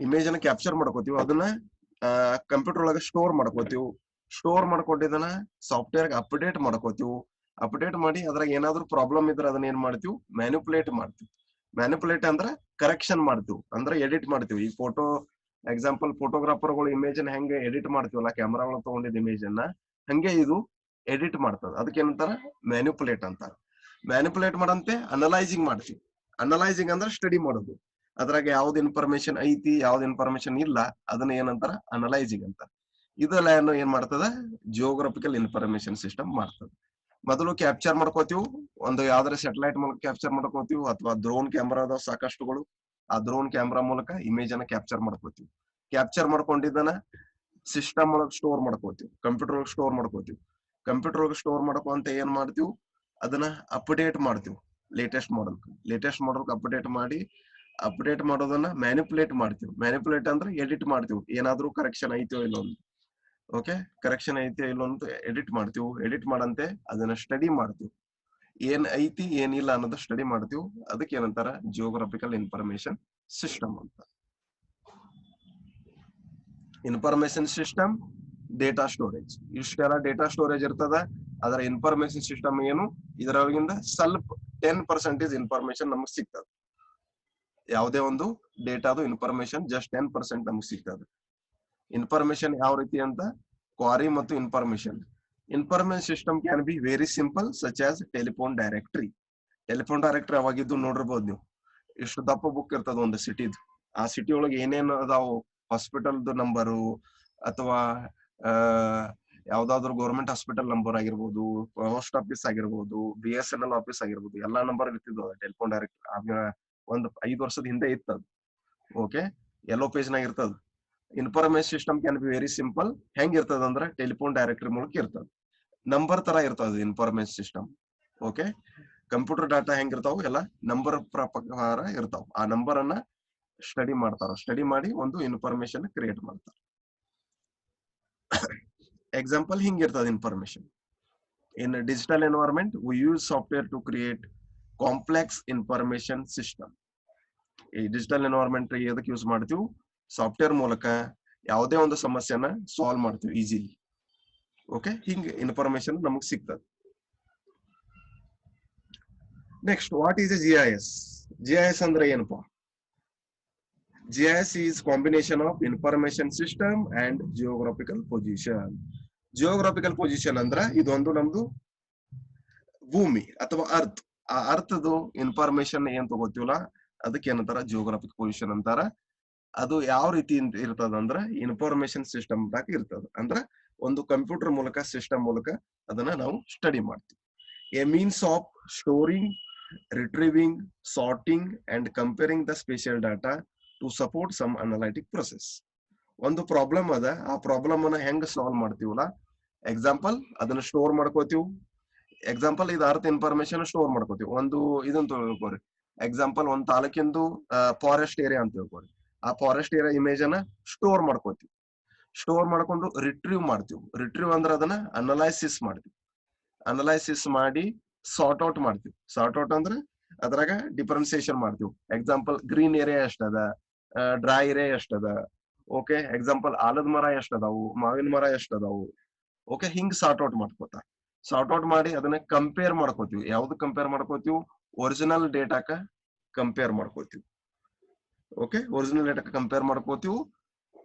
Image ಅನ್ನ capture ಮಾಡ್ಕೋತೀವಿ, ಅದನ್ನ ಕಂಪ್ಯೂಟರ್ ಒಳಗೆ ಸ್ಟೋರ್ ಮಾಡ್ಕೋತೀವಿ. ಸ್ಟೋರ್ ಮಾಡ್ಕೊಂಡಿದ್ದನ್ನ ಸಾಫ್ಟ್ವೇರ್ ಅಪ್ಡೇಟ್ ಮಾಡ್ಕೋತೀವಿ. ಅಪ್ಡೇಟ್ ಮಾಡಿ ಅದ್ರಾಗ ಏನಾದ್ರು ಪ್ರಾಬ್ಲಮ್ ಇದ್ರೆ ಅದನ್ನ ಏನ್ ಮಾಡ್ತೀವಿ, ಮ್ಯಾನಿಪುಲೇಟ್ ಮಾಡ್ತೀವಿ. ಮ್ಯಾನಿಪುಲೇಟ್ ಅಂದ್ರೆ ಕರೆಕ್ಷನ್ ಮಾಡ್ತೀವಿ, ಅಂದ್ರೆ ಎಡಿಟ್ ಮಾಡ್ತೀವಿ. ಈ ಫೋಟೋ ಎಕ್ಸಾಂಪಲ್ ಫೋಟೋಗ್ರಾಫರ್ಗಳು ಇಮೇಜ್ ಅನ್ನ ಹೆಂಗೆ ಎಡಿಟ್ ಮಾಡ್ತೀವಲ್ಲ, ಕ್ಯಾಮ್ರಾ ಒಳಗೆ ತಗೊಂಡಿದ್ದ ಇಮೇಜ್ ಅನ್ನ ಹಂಗೆ ಇದು ಎಡಿಟ್ ಮಾಡ್ತದ. ಅದಕ್ಕೆ ಏನಂತಾರ, ಮ್ಯಾನಿಪುಲೇಟ್ ಅಂತಾರ. ಮ್ಯಾನಿಪುಲೇಟ್ ಮಾಡಂತೆ ಅನಲೈಸಿಂಗ್ ಮಾಡ್ತೀವಿ. ಅನಲೈಸಿಂಗ್ ಅಂದ್ರೆ ಸ್ಟಡಿ ಮಾಡೋದು. ಅದ್ರಾಗ ಯಾವ್ದು ಇನ್ಫಾರ್ಮೇಶನ್ ಐತಿ, ಯಾವ್ದು ಇನ್ಫಾರ್ಮೇಶನ್ ಇಲ್ಲ, ಅದನ್ನ ಏನಂತಾರ, ಅನಲೈಸಿಂಗ್ ಅಂತ. ಇದೆಲ್ಲ ಏನ್ ಮಾಡ್ತದ, ಜಿಯೋಗ್ರಫಿಕಲ್ ಇನ್ಫಾರ್ಮೇಶನ್ ಸಿಸ್ಟಮ್ ಮಾಡ್ತದ. ಮೊದಲು ಕ್ಯಾಪ್ಚರ್ ಮಾಡ್ಕೋತೀವಿ, ಒಂದು ಯಾವ್ದಾರ ಸ್ಯಾಟಲೈಟ್ ಮೂಲಕ ಕ್ಯಾಪ್ಚರ್ ಮಾಡ್ಕೋತೀವಿ, ಅಥವಾ ಡ್ರೋನ್ ಕ್ಯಾಮ್ರಾ ಅದಾವ ಸಾಕಷ್ಟುಗಳು. ಆ ಡ್ರೋನ್ ಕ್ಯಾಮ್ರಾ ಮೂಲಕ ಇಮೇಜ್ ಅನ್ನ ಕ್ಯಾಪ್ಚರ್ ಮಾಡ್ಕೋತೀವಿ. ಕ್ಯಾಪ್ಚರ್ ಮಾಡ್ಕೊಂಡಿದ್ದನ್ನ ಸಿಸ್ಟಮ್ ಒಳಗೆ ಸ್ಟೋರ್ ಮಾಡ್ಕೋತೀವಿ, ಕಂಪ್ಯೂಟರ್ ಒಳಗೆ ಸ್ಟೋರ್ ಮಾಡ್ಕೋತೀವಿ. ಕಂಪ್ಯೂಟರ್ ಒಳಗೆ ಸ್ಟೋರ್ ಮಾಡ್ಕೊಂತ ಏನ್ ಮಾಡ್ತೀವಿ, ಅದನ್ನ ಅಪ್ಡೇಟ್ ಮಾಡ್ತೀವಿ. ಲೇಟೆಸ್ಟ್ ಮಾಡಲ್ ಅಪ್ಡೇಟ್ ಮಾಡಿ, ಅಪ್ಡೇಟ್ ಮಾಡೋದನ್ನ ಮ್ಯಾನಿಪುಲೇಟ್ ಮಾಡ್ತೀವಿ. ಮ್ಯಾನಿಪುಲೇಟ್ ಅಂದ್ರೆ ಎಡಿಟ್ ಮಾಡ್ತೀವಿ, ಏನಾದ್ರೂ ಕರೆಕ್ಷನ್ ಐತೋ ಇಲ್ಲ ಅಂತ. ಓಕೆ, ಕರೆಕ್ಷನ್ ಐತೆ ಇಲ್ಲ ಅಂತ ಎಡಿಟ್ ಮಾಡ್ತೀವಿ. ಎಡಿಟ್ ಮಾಡಂತೆ ಅದನ್ನ ಸ್ಟಡಿ ಮಾಡ್ತೀವಿ. ಏನ್ ಐತಿ ಏನಿಲ್ಲ ಅನ್ನೋದು ಸ್ಟಡಿ ಮಾಡ್ತೀವಿ. ಅದಕ್ಕೆ ಏನಂತಾರ, ಜಿಯೋಗ್ರಫಿಕಲ್ ಇನ್ಫಾರ್ಮೇಶನ್ ಸಿಸ್ಟಮ್ ಅಂತ. ಇನ್ಫಾರ್ಮೇಶನ್ ಸಿಸ್ಟಮ್, ಡೇಟಾ ಸ್ಟೋರೇಜ್, ಇಷ್ಟೆಲ್ಲ ಡೇಟಾ ಸ್ಟೋರೇಜ್ ಇರ್ತದ. ಅದರ ಇನ್ಫಾರ್ಮೇಶನ್ ಸಿಸ್ಟಮ್ ಏನು, ಇದರೊಳಗಿಂದ ಸ್ವಲ್ಪ 10% ಇನ್ಫಾರ್ಮೇಶನ್ ನಮಗ್ ಸಿಗ್ತದೆ. ಯಾವುದೇ ಒಂದು ಡೇಟಾದು ಇನ್ಫಾರ್ಮೇಶನ್ ಜಸ್ಟ್ 10% ನಮಗ್ ಸಿಗ್ತದೆ. ಇನ್ಫಾರ್ಮೇಶನ್ ಯಾವ ರೀತಿ ಅಂತ, ಕ್ವಾರಿ ಮತ್ತು information. Information system can be very simple, such as telephone directory. Telephone directory ಅವಾಗಿದ್ದು ನೋಡಿರ್ಬೋದು ನೀವು. ಇಷ್ಟು ದಪ್ಪ ಬುಕ್ ಇರ್ತದ ಒಂದು ಸಿಟಿದು. ಆ ಸಿಟಿ ಒಳಗೆ ಏನೇನು ಅದಾವು, ಹಾಸ್ಪಿಟಲ್ದು ನಂಬರು, ಅಥವಾ ಯಾವ್ದಾದ್ರು ಗೌರ್ಮೆಂಟ್ ಹಾಸ್ಪಿಟಲ್ ನಂಬರ್ ಆಗಿರ್ಬೋದು, ಪೋಸ್ಟ್ ಆಫೀಸ್ ಆಗಿರ್ಬೋದು, BSNL ಆಫೀಸ್ ಆಗಿರ್ಬೋದು, ಎಲ್ಲಾ ನಂಬರ್ ಇರ್ತಿದ್ವು ಟೆಲಿಫೋನ್ ಡೈರೆಕ್ಟರಿ. ಆಗ ಒಂದು 5 ವರ್ಷದ ಹಿಂದೆ ಇತ್ತದ. ಓಕೆ, ಯೆಲ್ಲೋ ಪೇಜ್ ನಾಗ ಇರ್ತದ. Information system can be very simple. ಹೆಂಗ್ ಇರ್ತದ ಅಂದ್ರೆ, ಟೆಲಿಫೋನ್ ಡೈರೆಕ್ಟರಿ ಮೂಲಕ ಇರ್ತದ. ನಂಬರ್ ತರ ಇರ್ತದ information system. Okay, computer data ಹೆಂಗಿರ್ತಾವ, ಎಲ್ಲ ನಂಬರ್ ಪ್ರಕಾರ ಇರ್ತಾವ. ಆ ನಂಬರ್ ಅನ್ನ ಸ್ಟಡಿ ಮಾಡ್ತಾರ. ಸ್ಟಡಿ ಮಾಡಿ ಒಂದು ಇನ್ಫಾರ್ಮೇಶನ್ ಕ್ರಿಯೇಟ್ ಮಾಡ್ತಾರ. ಎಕ್ಸಾಂಪಲ್ ಹಿಂಗಿರ್ತದ information. In digital environment we use software to create complex information system. ಈ ಡಿಜಿಟಲ್ ಎನ್ವೈರನ್ಮೆಂಟ್ ಎದಕ್ಕೆ ಯೂಸ್ ಮಾಡ್ತೀವಿ, ಸಾಫ್ಟ್ವೇರ್ ಮೂಲಕ ಯಾವುದೇ ಒಂದು ಸಮಸ್ಯೆನ ಸಾಲ್ವ್ ಮಾಡ್ತೀವಿ ಈಸಿಲಿ. ಓಕೆ, ಹಿಂಗೆ ಇನ್ಫಾರ್ಮೇಶನ್ ನಮಗ್ ಸಿಗ್ತದೆ. Next, what is A GIS? GIS ಅಂದ್ರೆ ಏನಪ್ಪಾ? GIS is combination of information system and geographical position. Geographical position ಅಂದ್ರ ಇದೊಂದು ನಮ್ದು ಭೂಮಿ ಅಥವಾ ಅರ್ತ್. ಆ ಅರ್ಥದು ಇನ್ಫಾರ್ಮೇಶನ್ ಏನ್ ತಗೋತೀವಲ್ಲ, ಅದಕ್ಕೆ ಏನಂತಾರ, ಜಿಯೋಗ್ರಾಫಿಕ್ ಪೊಸಿಷನ್ ಅಂತಾರ. ಅದು ಯಾವ ರೀತಿ ಇರ್ತದ ಅಂದ್ರ, ಇನ್ಫಾರ್ಮೇಶನ್ ಸಿಸ್ಟಮ್ ದಾಗ ಇರ್ತದ. ಅಂದ್ರ ಒಂದು ಕಂಪ್ಯೂಟರ್ ಮೂಲಕ, ಸಿಸ್ಟಮ್ ಮೂಲಕ ಅದನ್ನ ನಾವು ಸ್ಟಡಿ ಮಾಡ್ತೀವಿ. A means of storing, retrieving, sorting and comparing the spatial data to support some analytic process. ಒಂದು ಪ್ರಾಬ್ಲಮ್ ಅದ, ಆ ಪ್ರಾಬ್ಲಮ್ ಅನ್ನ ಹೆಂಗ್ ಸಾಲ್ವ್ ಮಾಡ್ತೀವಲ್ಲ, ಎಕ್ಸಾಂಪಲ್ ಅದನ್ನ ಸ್ಟೋರ್ ಮಾಡ್ಕೋತೀವಿ. ಎಕ್ಸಾಂಪಲ್ ಇದು ಅರ್ಥ ಇನ್ಫಾರ್ಮೇಶನ್ ಸ್ಟೋರ್ ಮಾಡ್ಕೋತೀವಿ. ಒಂದು ಇದನ್ನ ತಿಳ್ಕೊರಿ, ಎಕ್ಸಾಂಪಲ್ ಒಂದ್ ತಾಲೂಕಿಂದು ಫಾರೆಸ್ಟ್ ಏರಿಯಾ ಅಂತ ತಿಳ್ಕೊರಿ. ಆ ಫಾರೆಸ್ಟ್ ಏರಿಯಾ ಇಮೇಜ್ ಅನ್ನ ಸ್ಟೋರ್ ಮಾಡ್ಕೋತೀವಿ. ಸ್ಟೋರ್ ಮಾಡ್ಕೊಂಡು ರಿಟ್ರೀವ್ ಮಾಡ್ತೀವಿ. ರಿಟ್ರೀವ್ ಅಂದ್ರೆ ಅದನ್ನ ಅನಲೈಸಿಸ್ ಮಾಡ್ತೀವಿ. ಅನಲೈಸಿಸ್ ಮಾಡಿ ಸಾರ್ಟ್ ಔಟ್ ಮಾಡ್ತೀವಿ. ಸಾರ್ಟ್ ಔಟ್ ಅಂದ್ರೆ ಅದ್ರಾಗ ಡಿಫರೆನ್ಸಿಯೇಷನ್ ಮಾಡ್ತೀವಿ. ಎಕ್ಸಾಂಪಲ್ ಗ್ರೀನ್ ಏರಿಯಾ ಎಷ್ಟದ, ಡ್ರೈ ಏರಿಯಾ ಎಷ್ಟದ. ಓಕೆ, ಎಕ್ಸಾಂಪಲ್ ಆಲದ ಮರ ಎಷ್ಟದಾವು, ಮಾವಿನ ಮರ ಎಷ್ಟದಾವು. ಓಕೆ, ಹಿಂಗ್ ಸಾರ್ಟ್ ಔಟ್ ಮಾಡ್ಕೋತ. ಸಾರ್ಟ್ ಔಟ್ ಮಾಡಿ ಅದನ್ನ ಕಂಪೇರ್ ಮಾಡ್ಕೋತೀವಿ. ಯಾವ್ದು ಕಂಪೇರ್ ಮಾಡ್ಕೋತೀವಿ, ಒರಿಜಿನಲ್ ಡೇಟಾಕ ಕಂಪೇರ್ ಮಾಡ್ಕೋತೀವಿ. ಓಕೆ, ಒರಿಜಿನಲ್ ಡೇಟಾಕ ಕಂಪೇರ್ ಮಾಡ್ಕೋತೀವಿ.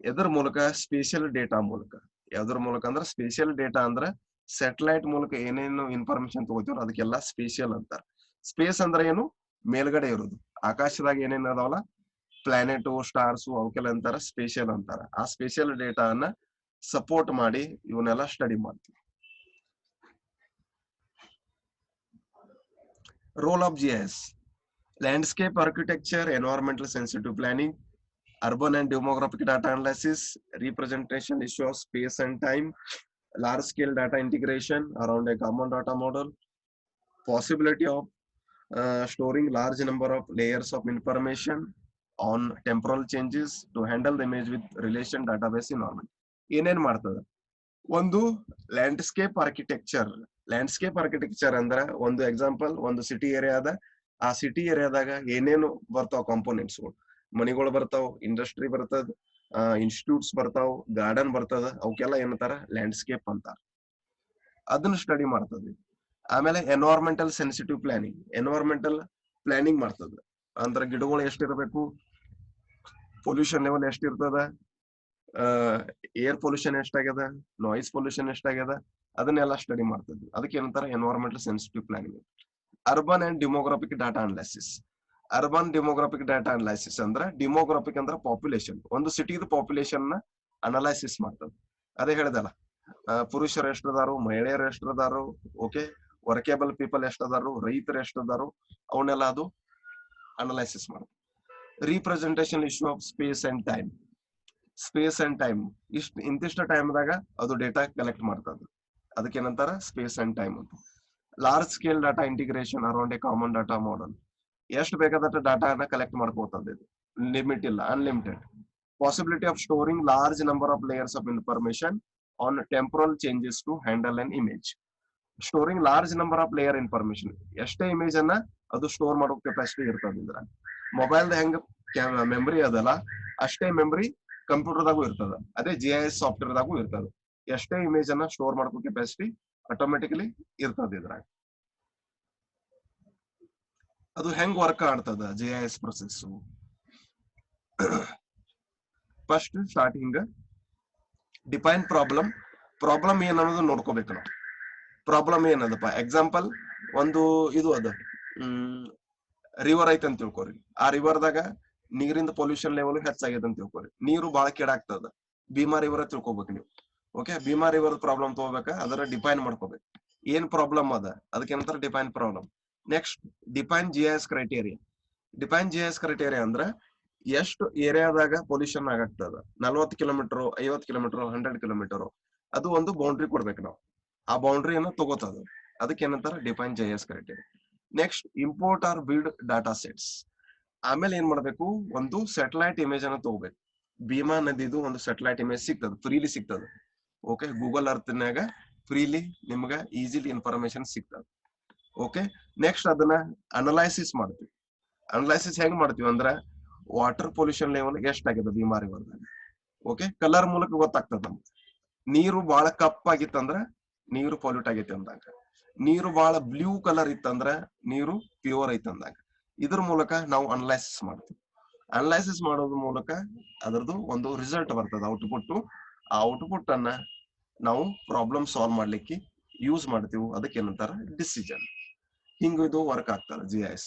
ಎದ್ರ ಮೂಲಕ, ಸ್ಪೇಷಿಯಲ್ ಡೇಟಾ ಮೂಲಕ. ಯಾವ್ದ್ರ ಮೂಲಕ ಅಂದ್ರೆ, ಸ್ಪೇಷಿಯಲ್ ಡೇಟಾ ಅಂದ್ರೆ ಸ್ಯಾಟಲೈಟ್ ಮೂಲಕ ಏನೇನು ಇನ್ಫಾರ್ಮೇಶನ್ ತಗೋತೀವ್ರ ಅದಕ್ಕೆಲ್ಲ ಸ್ಪೇಷಿಯಲ್ ಅಂತಾರ. ಸ್ಪೇಸ್ ಅಂದ್ರೆ ಏನು, ಮೇಲ್ಗಡೆ ಇರೋದು. ಆಕಾಶದಾಗ ಏನೇನ್ ಅದಾವಲ್ಲ, ಪ್ಲಾನೆಟ್, ಸ್ಟಾರ್ಸ್, ಅವಕ್ಕೆಲ್ಲ ಅಂತಾರ ಸ್ಪೇಷಿಯಲ್ ಅಂತಾರ. ಆ ಸ್ಪೇಷಿಯಲ್ ಡೇಟಾ ಅನ್ನ ಸಪೋರ್ಟ್ ಮಾಡಿ ಇವನ್ನೆಲ್ಲ ಸ್ಟಡಿ ಮಾಡ್ತೀವಿ. Role of GIS: landscape architecture, environmental sensitive planning, urban and demographic data analysis, representation issue of space and time, large scale data integration around a common data model, possibility of storing large number of layers of information on temporal changes to handle the image with relation database environment. ಏನೇನ್ ಮಾಡ್ತದ, ಒಂದು landscape architecture. Landscape architecture ಅಂದ್ರ ಒಂದು example, ಒಂದು city area ಅದ. ಆ city ಏರಿಯಾದಾಗ ಏನೇನು ಬರ್ತಾವ ಕಾಂಪೋನೆಂಟ್ಸ್ಗಳು, ಮನಿಗಳು ಬರ್ತಾವ, ಇಂಡಸ್ಟ್ರಿ ಬರ್ತದ, ಇನ್ಸ್ಟಿಟ್ಯೂಟ್ಸ್ ಬರ್ತಾವ, ಗಾರ್ಡನ್ ಬರ್ತದ, ಅವಕ್ಕೆಲ್ಲ ಏನಂತಾರ ಲ್ಯಾಂಡ್ಸ್ಕೇಪ್ ಅಂತಾರ. ಅದನ್ನ ಸ್ಟಡಿ ಮಾಡ್ತದೆ. ಆಮೇಲೆ environmental sensitive planning, environmental planning ಮಾಡ್ತದ. ಅಂದ್ರ ಗಿಡಗಳು ಎಷ್ಟಿರಬೇಕು, ಪೊಲ್ಯೂಷನ್ ಲೆವೆಲ್ ಎಷ್ಟಿರ್ತದ, ಏರ್ ಪೊಲ್ಯೂಷನ್ ಎಷ್ಟಾಗ್ಯದ, ನಾಯ್ಸ್ ಪೊಲ್ಯೂಷನ್ ಎಷ್ಟಾಗ್ಯದ, ಅದನ್ನೆಲ್ಲ ಸ್ಟಡಿ ಮಾಡ್ತದೆ. ಅದಕ್ಕೆ ಏನಂತಾರ environmental sensitive planning. Urban and demographic data analysis. Urban demographic data analysis ಅಂದ್ರ ಡೆಮೋಗ್ರಾಫಿಕ್ ಅಂದ್ರ ಪಾಪ್ಯುಲೇಷನ್, ಒಂದು ಸಿಟಿದ ಪಾಪ್ಯುಲೇಷನ್ ನ ಅನಲೈಸಿಸ್ ಮಾಡ್ತದೆ. ಅದೇ ಹೇಳಿದಲ್ಲ, ಪುರುಷರು ಎಷ್ಟದಾರು, ಮಹಿಳೆಯರು ಎಷ್ಟದಾರು, ಓಕೆ, ವರ್ಕೇಬಲ್ ಪೀಪಲ್ ಎಷ್ಟದಾರು, ರೈತರು ಎಷ್ಟದಾರು, ಅವನ್ನೆಲ್ಲ ಅದು ಅನಲೈಸಿಸ್ ಮಾಡ್ತದೆ. Representation issue of space and time. Space and time, ಇಂತಿಷ್ಟ ಟೈಮ್ದಾಗ ಅದು ಡೇಟಾ ಕಲೆಕ್ಟ್ ಮಾಡ್ತದೆ. ಅದಕ್ಕೇನಂತಾರ ಸ್ಪೇಸ್ ಅಂಡ್ ಟೈಮ್ ಅಂತ. Large scale data integration around a common data model. ಎಷ್ಟು ಬೇಕಾದಷ್ಟು ಡಾಟಾನ ಕಲೆಕ್ಟ್ ಮಾಡ್ಕೋತದೆ, ಲಿಮಿಟ್ ಇಲ್ಲ, unlimited. Possibility of storing large number of layers of information on temporal changes to handle an image. Storing large number of layer information, ಎಷ್ಟೇ image ಅನ್ನ ಅದು store ಮಾಡೋ capacity ಇರ್ತದ. ಮೊಬೈಲ್ ಹೆಂಗ ಮೆಮರಿ ಅದಲ್ಲ, ಅಷ್ಟೇ ಮೆಮರಿ ಕಂಪ್ಯೂಟರ್ದಾಗೂ ಇರ್ತದ. ಅದೇ GIS ಸಾಫ್ಟ್ವೇರ್ ದಾಗೂ ಇರ್ತದ. ಎಷ್ಟೇ ಇಮೇಜ್ ಅನ್ನ ಸ್ಟೋರ್ ಮಾಡ್ಕೋ ಕೆಪಾಸಿಟಿ ಆಟೋಮೆಟಿಕಲಿ ಇರ್ತದ ಇದ್ರಾಗ. ಅದು ಹೆಂಗ್ ವರ್ಕ್ ಆಗ್ತದ GIS process. First starting define problem. Problem ಏನನ್ನೋದು ನೋಡ್ಕೋಬೇಕು ನಾವು. ಪ್ರಾಬ್ಲಮ್ ಏನದಪ್ಪ, ಎಕ್ಸಾಂಪಲ್ ಒಂದು ಇದು ಅದ, ರಿವರ್ ಐತೆ ಅಂತ ತಿಳ್ಕೊರಿ. ಆ ರಿವರ್ದಾಗ ನೀರಿಂದ ಪೊಲ್ಯೂಷನ್ ಲೆವೆಲ್ ಹೆಚ್ಚಾಗ್ಯದ ಅಂತ ತಿಳ್ಕೊರಿ. ನೀರು ಬಹಳ ಕೆಡಾಗ್ತದ, ಭೀಮಾ ರಿವರ್ ತಿಳ್ಕೊಬೇಕು ನೀವು. ಓಕೆ, ಭೀಮಾ ರಿವರ್ ಪ್ರಾಬ್ಲಮ್ ತಗೋಬೇಕ, ಅದರ ಡಿಫೈನ್ ಮಾಡ್ಕೋಬೇಕು ಏನ್ ಪ್ರಾಬ್ಲಮ್ ಅದ, ಅದಕ್ಕೆ ಏನಂತಾರ define problem. Next define GIS criteria. Define GIS criteria ಅಂದ್ರ ಎಷ್ಟು ಏರಿಯಾದಾಗ ಪೊಲ್ಯೂಷನ್ ಆಗತ್ತದ, 40 ಕಿಲೋಮೀಟರ್, 50 ಕಿಲೋಮೀಟರ್, 100 ಕಿಲೋಮೀಟರ್, ಅದು ಒಂದು ಬೌಂಡ್ರಿ ಕೊಡ್ಬೇಕು ನಾವು. ಆ ಬೌಂಡ್ರಿಯನ್ನ ತಗೋತದ, ಅದಕ್ಕೆ ಏನಂತಾರ define GIS criteria. Next import or build data sets. ಆಮೇಲೆ ಏನ್ ಮಾಡ್ಬೇಕು, ಒಂದು ಸ್ಯಾಟಲೈಟ್ ಇಮೇಜ್ ಅನ್ನ ತಗೋಬೇಕು. ಭೀಮಾ ನದಿದು ಒಂದು ಸ್ಯಾಟಲೈಟ್ ಇಮೇಜ್ ಸಿಗ್ತದ, ಫ್ರೀಲಿ ಸಿಗ್ತದ. ಓಕೆ, ಗೂಗಲ್ ಅರ್ಥನ್ಯಾಗ ಫ್ರೀಲಿ ನಿಮ್ಗ ಈಸಿಲಿ ಇನ್ಫಾರ್ಮೇಶನ್ ಸಿಗ್ತದ. ಓಕೆ, ನೆಕ್ಸ್ಟ್ ಅದನ್ನ ಅನಲೈಸಿಸ್ ಮಾಡ್ತೀವಿ. ಅನಲೈಸಿಸ್ ಹೆಂಗ್ ಮಾಡ್ತೀವಿ ಅಂದ್ರ ವಾಟರ್ ಪೊಲ್ಯೂಷನ್ ಲೆವೆಲ್ ಎಷ್ಟಾಗಿದೆ ಭೀಮಾ ರಿವರ್ದಾಗ. ಓಕೆ, ಕಲರ್ ಮೂಲಕ ಗೊತ್ತಾಗ್ತದ ನಮ್ಗೆ. ನೀರು ಬಹಳ ಕಪ್ಪಾಗಿತ್ತಂದ್ರ ನೀರು ಪೊಲ್ಯೂಟ್ ಆಗೈತಿ ಅಂದಾಗ, ನೀರು ಬಹಳ ಬ್ಲೂ ಕಲರ್ ಇತ್ತಂದ್ರ ನೀರು ಪ್ಯೂರ್ ಐತಿ ಅಂದಾಗ. ಇದ್ರ ಮೂಲಕ ನಾವು ಅನಲೈಸಿಸ್ ಮಾಡ್ತೀವಿ. ಅನಲೈಸಿಸ್ ಮಾಡೋದ್ರ ಮೂಲಕ ಅದರದ್ದು ಒಂದು ರಿಸಲ್ಟ್ ಬರ್ತದ, ಔಟ್ಪುಟ್. ಆ ಔಟ್ಪುಟ್ ಅನ್ನ ನಾವು ಪ್ರಾಬ್ಲಮ್ ಸಾಲ್ವ್ ಮಾಡ್ಲಿಕ್ಕೆ ಯೂಸ್ ಮಾಡ್ತೀವಿ. ಅದಕ್ಕೆ ಏನಂತಾರ ಡಿಸಿಷನ್. ಹಿಂಗ ಇದು ವರ್ಕ್ ಆಗ್ತದೆ GIS.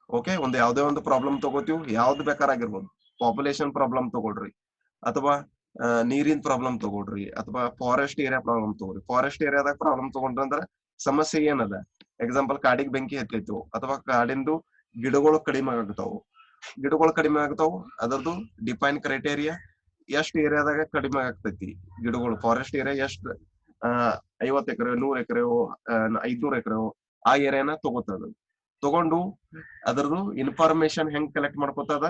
ಓಕೆ, ಒಂದು ಯಾವ್ದೇ ಒಂದು ಪ್ರಾಬ್ಲಮ್ ತಗೋತೀವಿ, ಯಾವ್ದು ಬೇಕಾರಾಗಿರ್ಬೋದು. ಪಾಪ್ಯುಲೇಷನ್ ಪ್ರಾಬ್ಲಮ್ ತಗೊಳ್ರಿ, ಅಥವಾ ನೀರಿನ ಪ್ರಾಬ್ಲಮ್ ತಗೊಳ್ರಿ, ಅಥವಾ ಫಾರೆಸ್ಟ್ ಏರಿಯಾ ಪ್ರಾಬ್ಲಮ್ ತಗೊಳ್ರಿ. ಫಾರೆಸ್ಟ್ ಏರಿಯಾದಾಗ ಪ್ರಾಬ್ಲಮ್ ತಗೊಂಡ್ರಂದ್ರ ಸಮಸ್ಯೆ ಏನದ, ಎಕ್ಸಾಂಪಲ್ ಕಾಡಿಗೆ ಬೆಂಕಿ ಹತ್ತೈತು, ಅಥವಾ ಕಾಡಿಂದು ಗಿಡಗಳು ಕಡಿಮೆ ಆಗ್ತಾವು. ಗಿಡಗಳು ಕಡಿಮೆ ಆಗ್ತಾವು, ಅದರದ್ದು ಡಿಫೈನ್ ಕ್ರೈಟೇರಿಯಾ. ಎಷ್ಟು ಏರಿಯಾದಾಗ ಕಡಿಮೆ ಆಗ್ತೈತಿ ಗಿಡಗಳು, ಫಾರೆಸ್ಟ್ ಏರಿಯಾ ಎಷ್ಟು, 50 ಎಕರೆ, 100 ಎಕರೆ, 500 ಎಕರೆ, ಆ ಏರಿಯಾನ ತಗೋತದ. ತಗೊಂಡು ಅದರದ್ದು ಇನ್ಫಾರ್ಮೇಶನ್ ಹೆಂಗ್ ಕಲೆಕ್ಟ್ ಮಾಡ್ಕೋತದ,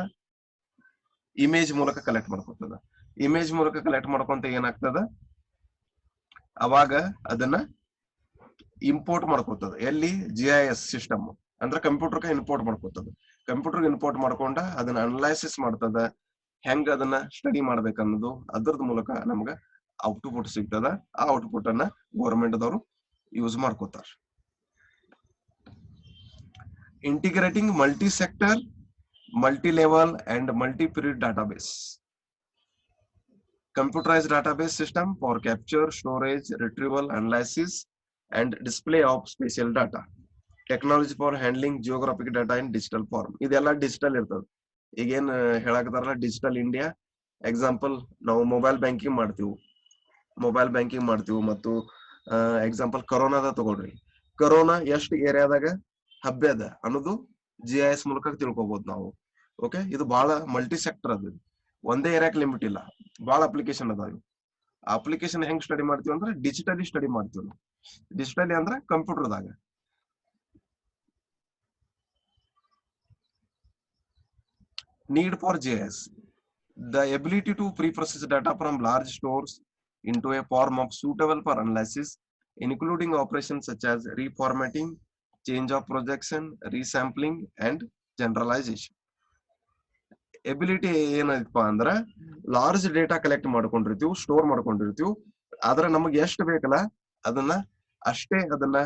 ಇಮೇಜ್ ಮೂಲಕ ಕಲೆಕ್ಟ್ ಮಾಡ್ಕೋತದ. ಇಮೇಜ್ ಮೂಲಕ ಕಲೆಕ್ಟ್ ಮಾಡ್ಕೊಂತ ಏನಾಗ್ತದ, ಅವಾಗ ಅದನ್ನ ಇಂಪೋರ್ಟ್ ಮಾಡ್ಕೋತದ. ಎಲ್ಲಿ, GIS ಸಿಸ್ಟಮ್ ಅಂದ್ರೆ ಕಂಪ್ಯೂಟರ್ಗೆ ಇಂಪೋರ್ಟ್ ಮಾಡ್ಕೋತದ. ಕಂಪ್ಯೂಟರ್ ಇಂಪೋರ್ಟ್ ಮಾಡ್ಕೊಂಡ ಅದನ್ನ ಅನಲೈಸಿಸ್ ಮಾಡ್ತದ. ಹೆಂಗ್ ಅದನ್ನ ಸ್ಟಡಿ ಮಾಡ್ಬೇಕನ್ನೋದು ಅದ್ರದ ಮೂಲಕ ನಮ್ಗ ಔಟ್ಪುಟ್ ಸಿಗ್ತದ. ಆ ಔಟ್ಪುಟ್ ಅನ್ನ ಗೌರ್ಮೆಂಟ್ ದವರು ಯೂಸ್ ಮಾಡ್ಕೋತಾರ. Integrating multi sector, multi level and multi period database. Computerized database system for capture, storage, retrieval, analysis, and display of spatial data. Technology for handling geographic data in digital form. ಇದೆಲ್ಲ digital ಇರ್ತದೆ. ಈಗೇನ್ ಹೇಳಕತ್ತಾರಲ್ಲ digital India, example ನಾವು mobile banking ಮಾಡ್ತೀವಿ. ಮತ್ತು example ಕೊರೋನಾದ ತಗೊಳ್ರಿ. Corona ಎಷ್ಟು ಏರಿಯಾದಾಗ ಹಬ್ಬ್ಯದ ಅನ್ನೋದು GIS ಮೂಲಕ ತಿಳ್ಕೊಬಹುದು ನಾವು. ಓಕೆ, ಇದು ಬಹಳ ಮಲ್ಟಿ ಸೆಕ್ಟರ್ ಅದ. ಒಂದೇ ಏರಿಯಾಕ್ ಲಿಮಿಟ್ ಇಲ್ಲ, ಬಹಳ ಅಪ್ಲಿಕೇಶನ್ ಅದಾವ. ಅಪ್ಲಿಕೇಶನ್ ಹೆಂಗ್ ಸ್ಟಡಿ ಮಾಡ್ತೀವಿ ಅಂದ್ರೆ ಡಿಜಿಟಲಿ ಸ್ಟಡಿ ಮಾಡ್ತೀವಿ. ಡಿಜಿಟಲಿ ಅಂದ್ರೆ ಕಂಪ್ಯೂಟರ್ದಾಗ. Need for GIS: the ability to pre-process data from large stores into a form of suitable for analysis, including operations such as reformatting, change of projection, resampling, and generalization. Ability ಏನೈತಪ್ಪ ಅಂದ್ರ large data collect ಮಾಡ್ಕೊಂಡಿರ್ತೀವಿ, store ಮಾಡ್ಕೊಂಡಿರ್ತೀವಿ. ಆದ್ರೆ ನಮಗೆ ಎಷ್ಟು ಬೇಕಲ್ಲ ಅದನ್ನ ಅಷ್ಟೇ ಅದನ್ನ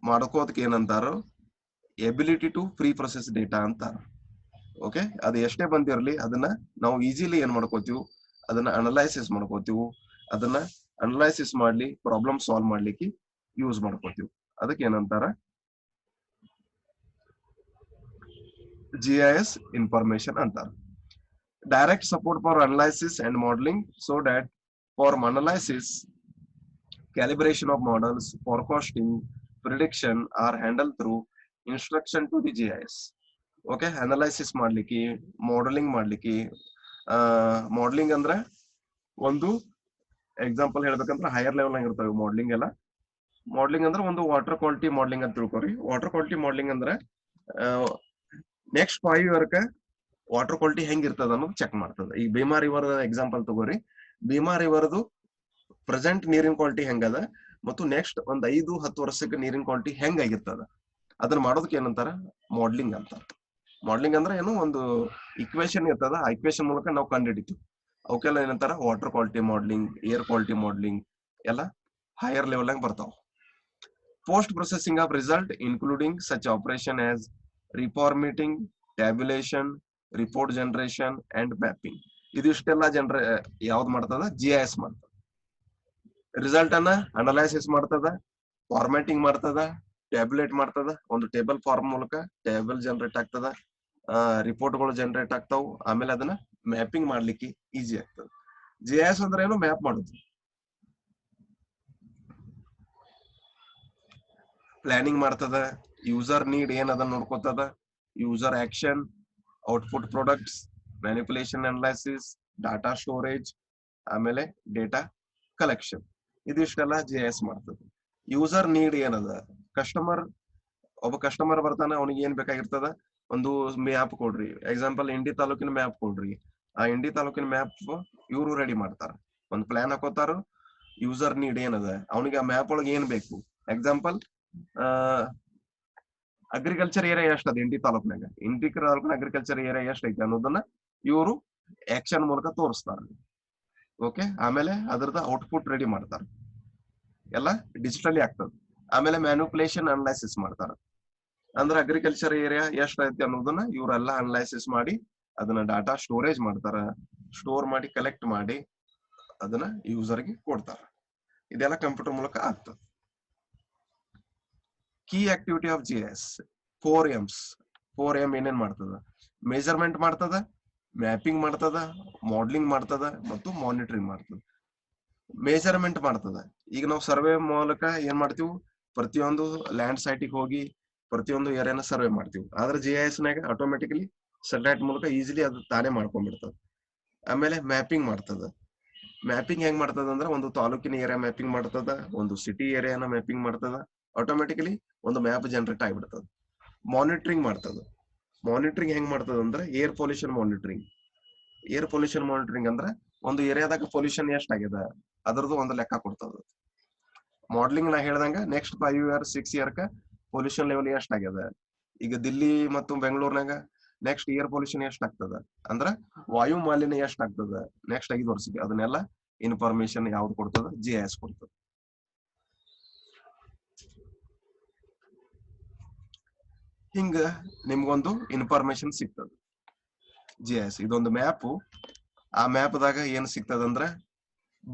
ಮಾಡ್ಕೋದಕ್ಕೆ ಏನಂತಾರ, ability to preprocess data ಅಂತ. ಓಕೆ, ಅದು ಎಷ್ಟೇ ಬಂದಿರಲಿ ಅದನ್ನ ನಾವು ಈಸಿಲಿ ಏನ್ ಮಾಡ್ಕೋತೀವಿ, ಅದನ್ನ ಅನಲೈಸಿಸ್ ಮಾಡ್ಕೋತೀವಿ. ಅದನ್ನ ಅನಲೈಸಿಸ್ ಮಾಡ್ಲಿ ಪ್ರಾಬ್ಲಮ್ ಸಾಲ್ವ್ ಮಾಡ್ಲಿಕ್ಕೆ ಯೂಸ್ ಮಾಡ್ಕೋತೀವಿ. ಅದಕ್ಕೆ ಏನಂತಾರ GIS information ಅಂತಾರ. Direct support for analysis and modeling, so that for analysis, calibration of models, forecasting, prediction are handled through instruction to the GIS. Okay, analysis ಮಾಡ್ಲಿಕ್ಕೆ, modelling ಮಾಡ್ಲಿಕ್ಕೆ, modelling ಅಂದ್ರೆ ಒಂದು example ಹೇಳ್ಬೇಕಂದ್ರೆ ಹೈಯರ್ ಲೆವೆಲ್ ನಾಗ ಇರ್ತವೆ modelling ಎಲ್ಲ. Modelling ಅಂದ್ರೆ ಒಂದು ವಾಟರ್ ಕ್ವಾಲಿಟಿ ಮಾಡೆಲಿಂಗ್ ಅಂತ ತಿಳ್ಕೊರಿ. ವಾಟರ್ ಕ್ವಾಲಿಟಿ ಮಾಡೆಲಿಂಗ್ ಅಂದ್ರೆ ನೆಕ್ಸ್ಟ್ 5 ಇಯರ್ಕ ವಾಟರ್ ಕ್ವಾಲಿಟಿ ಹೆಂಗಿರ್ತದ ಅನ್ನೋದು ಚೆಕ್ ಮಾಡ್ತದ. ಈಗ ಭೀಮಾ ರಿವರ್ ಎಕ್ಸಾಂಪಲ್ ತಗೋರಿ. ಭೀಮಾ ರಿವರ್ದು ಪ್ರೆಸೆಂಟ್ ನೀರಿನ ಕ್ವಾಲಿಟಿ ಹೆಂಗದ ಮತ್ತು ನೆಕ್ಸ್ಟ್ ಒಂದ್ 5-10 ವರ್ಷಕ್ಕೆ ನೀರಿನ ಕ್ವಾಲಿಟಿ ಹೆಂಗಾಗಿರ್ತದ ಅದನ್ನ ಮಾಡೋದಕ್ಕೆ ಏನಂತಾರ, ಮಾಡೆಲಿಂಗ್ ಅಂತಾರ. ಮಾಡೆಲಿಂಗ್ ಅಂದ್ರೆ ಏನು, ಒಂದು ಇಕ್ವೇಶನ್ ಇರ್ತದ, ಆ ಇಕ್ವೇಶನ್ ಮೂಲಕ ನಾವು ಕಂಡುಹಿಡಿತೀವಿ. ಅವಕ್ಕೆಲ್ಲ ಏನಂತಾರ water quality modelling, air quality modelling ಎಲ್ಲ ಹೈಯರ್ ಲೆವೆಲ್ ಆಗಿ ಬರ್ತಾವ. Post processing of result including such operation as reformatting, tabulation, report generation and mapping. ಇದಿಷ್ಟೆಲ್ಲ ಯಾವ್ದು ಮಾಡ್ತದ, GIS ಮಾಡ್ತದ. ರಿಸಲ್ಟ್ ಅನ್ನ ಅನಲೈಸಿಸ್ ಮಾಡ್ತದ, ಫಾರ್ಮ್ಯಾಟಿಂಗ್ ಮಾಡ್ತದ, ಟ್ಯಾಬ್ಯುಲೇಟ್ ಮಾಡ್ತದ, ಒಂದು ಟೇಬಲ್ ಫಾರ್ಮ್ ಮೂಲಕ ಟೇಬಲ್ ಜನರೇಟ್ ಆಗ್ತದ, ರಿಪೋರ್ಟ್ ಗಳು ಜನರೇಟ್ ಆಗ್ತಾವ. ಆಮೇಲೆ ಅದನ್ನ ಮ್ಯಾಪಿಂಗ್ ಮಾಡ್ಲಿಕ್ಕೆ ಈಸಿ ಆಗ್ತದ. GIS ಅಂದ್ರೆ ಏನು, ಮ್ಯಾಪ್ ಮಾಡುದು. ಪ್ಲಾನಿಂಗ್ ಮಾಡ್ತದ, ಯೂಸರ್ ನೀಡ್ ಏನ್ ಅದನ್ನ ನೋಡ್ಕೋತದ, user action, output products, manipulation analysis, data storage, ಆಮೇಲೆ ಡೇಟಾ ಕಲೆಕ್ಷನ್. ಇದಿಷ್ಟೆಲ್ಲ GIS ಮಾಡ್ತದೆ. ಯೂಸರ್ ನೀಡ್ ಏನದ, ಒಬ್ಬ ಕಸ್ಟಮರ್ ಬರ್ತಾನ, ಅವನಿಗೆ ಏನ್ ಬೇಕಾಗಿರ್ತದ, ಒಂದು ಮ್ಯಾಪ್ ಕೊಡ್ರಿ. ಎಕ್ಸಾಂಪಲ್ ಇಂಡಿ ತಾಲೂಕಿನ ಮ್ಯಾಪ್ ಕೊಡ್ರಿ. ಆ ಇಂಡಿ ತಾಲೂಕಿನ ಮ್ಯಾಪ್ ಇವರು ರೆಡಿ ಮಾಡ್ತಾರ, ಒಂದು ಪ್ಲಾನ್ ಹಾಕೋತಾರ. ಯೂಸರ್ ನೀಡ್ ಏನದ, ಅವನಿಗೆ ಆ ಮ್ಯಾಪ್ ಒಳಗೆ ಏನ್ ಬೇಕು. ಎಕ್ಸಾಂಪಲ್ ಅಗ್ರಿಕಲ್ಚರ್ ಏರಿಯಾ ಎಷ್ಟದ ಇಂಡಿ ತಾಲೂಕ್ನಾಗ, ಇಂಡಿ ತಾಲೂಕಿನ ಅಗ್ರಿಕಲ್ಚರ್ ಏರಿಯಾ ಎಷ್ಟೈತಿ ಅನ್ನೋದನ್ನ ಇವರು ಆಕ್ಷನ್ ಮೂಲಕ ತೋರಿಸ್ತಾರ. ಓಕೆ, ಆಮೇಲೆ ಅದ್ರದ ಔಟ್ಪುಟ್ ರೆಡಿ ಮಾಡ್ತಾರ, ಎಲ್ಲ ಡಿಜಿಟಲಿ ಆಗ್ತದೆ. ಆಮೇಲೆ ಮ್ಯಾನಿಪುಲೇಷನ್ ಅನಲೈಸಿಸ್ ಮಾಡ್ತಾರ. ಅಂದ್ರೆ ಅಗ್ರಿಕಲ್ಚರ್ ಏರಿಯಾ ಎಷ್ಟ್ ಐತಿ ಅನ್ನೋದನ್ನ ಇವರೆಲ್ಲ ಅನಲೈಸಿಸ್ ಮಾಡಿ ಅದನ್ನ ಡಾಟಾ ಸ್ಟೋರೇಜ್ ಮಾಡ್ತಾರ. ಸ್ಟೋರ್ ಮಾಡಿ ಕಲೆಕ್ಟ್ ಮಾಡಿ ಅದನ್ನ ಯೂಸರ್ಗೆ ಕೊಡ್ತಾರ. ಇದೆಲ್ಲ ಕಂಪ್ಯೂಟರ್ ಮೂಲಕ ಆಗ್ತದೆ. Key activity of GIS 4 M's. 4M ಏನೇನ್ ಮಾಡ್ತದ, ಮೆಜರ್ಮೆಂಟ್ ಮಾಡ್ತದ, ಮ್ಯಾಪಿಂಗ್ ಮಾಡ್ತದ, ಮಾಡೆಲಿಂಗ್ ಮಾಡ್ತದ ಮತ್ತು ಮಾನಿಟರಿಂಗ್ ಮಾಡ್ತದ. ಮೆಜರ್ಮೆಂಟ್ ಮಾಡ್ತದ. ಈಗ ನಾವು ಸರ್ವೆ ಮೂಲಕ ಏನ್ ಮಾಡ್ತೀವಿ, ಪ್ರತಿಯೊಂದು ಲ್ಯಾಂಡ್ ಸೈಟಿಗೆ ಹೋಗಿ ಪ್ರತಿಯೊಂದು ಏರಿಯಾನ ಸರ್ವೆ ಮಾಡ್ತೀವಿ. ಆದ್ರೆ GIS ನಾಗ ಆಟೋಮೆಟಿಕಲಿ ಸ್ಯಾಟಲೈಟ್ ಮೂಲಕ ಈಸಿಲಿ ಅದು ತಾನೇ ಮಾಡ್ಕೊಂಡ್ಬಿಡ್ತದ. ಆಮೇಲೆ ಮ್ಯಾಪಿಂಗ್ ಮಾಡ್ತದ. ಮ್ಯಾಪಿಂಗ್ ಹೆಂಗ್ ಮಾಡ್ತದ ಅಂದ್ರೆ ಒಂದು ತಾಲೂಕಿನ ಏರಿಯಾ ಮ್ಯಾಪಿಂಗ್ ಮಾಡ್ತದ, ಒಂದು ಸಿಟಿ ಏರಿಯಾನ ಮ್ಯಾಪಿಂಗ್ ಮಾಡ್ತದ. ಆಟೋಮೆಟಿಕಲಿ ಒಂದು ಮ್ಯಾಪ್ ಜನರೇಟ್ ಆಗಿಬಿಡ್ತದ. ಮಾನಿಟರಿಂಗ್ ಮಾಡ್ತದ. ಮಾನಿಟರಿಂಗ್ ಹೆಂಗ್ ಮಾಡ್ತದ ಅಂದ್ರೆ air pollution monitoring. Air pollution monitoring ಅಂದ್ರೆ ಒಂದು ಏರಿಯಾದಾಗ ಪೊಲ್ಯೂಷನ್ ಎಷ್ಟ್ ಆಗ್ಯದ ಅದರದ್ದು ಒಂದು ಲೆಕ್ಕ ಕೊಡ್ತದ. ಮಾಡೆಲಿಂಗ್ ನಾ ಹೇಳ್ದಂಗ next 5 year 6 year pollution level ಎಷ್ಟ್ ಆಗ್ಯದ. ಈಗ ದಿಲ್ಲಿ ಮತ್ತು ಬೆಂಗಳೂರಿನಾಗ ನೆಕ್ಸ್ಟ್ ಏರ್ ಪೊಲ್ಯೂಷನ್ ಎಷ್ಟ್ ಆಗ್ತದ, ಅಂದ್ರ ವಾಯು ಮಾಲಿನ್ಯ ಎಷ್ಟ್ ಆಗ್ತದ ನೆಕ್ಸ್ಟ್ 5 ವರ್ಷಕ್ಕೆ, ಅದನ್ನೆಲ್ಲ ಇನ್ಫಾರ್ಮೇಶನ್ ಯಾವ್ದು ಕೊಡ್ತದ, GIS ಕೊಡ್ತದ. ಹಿಂಗ ನಿಮ್ಗೊಂದು ಇನ್ಫಾರ್ಮೇಶನ್ ಸಿಗ್ತದ GIS. ಇದೊಂದು ಮ್ಯಾಪ್. ಆ ಮ್ಯಾಪ್ ದಾಗ ಏನ್ ಸಿಗ್ತದಂದ್ರ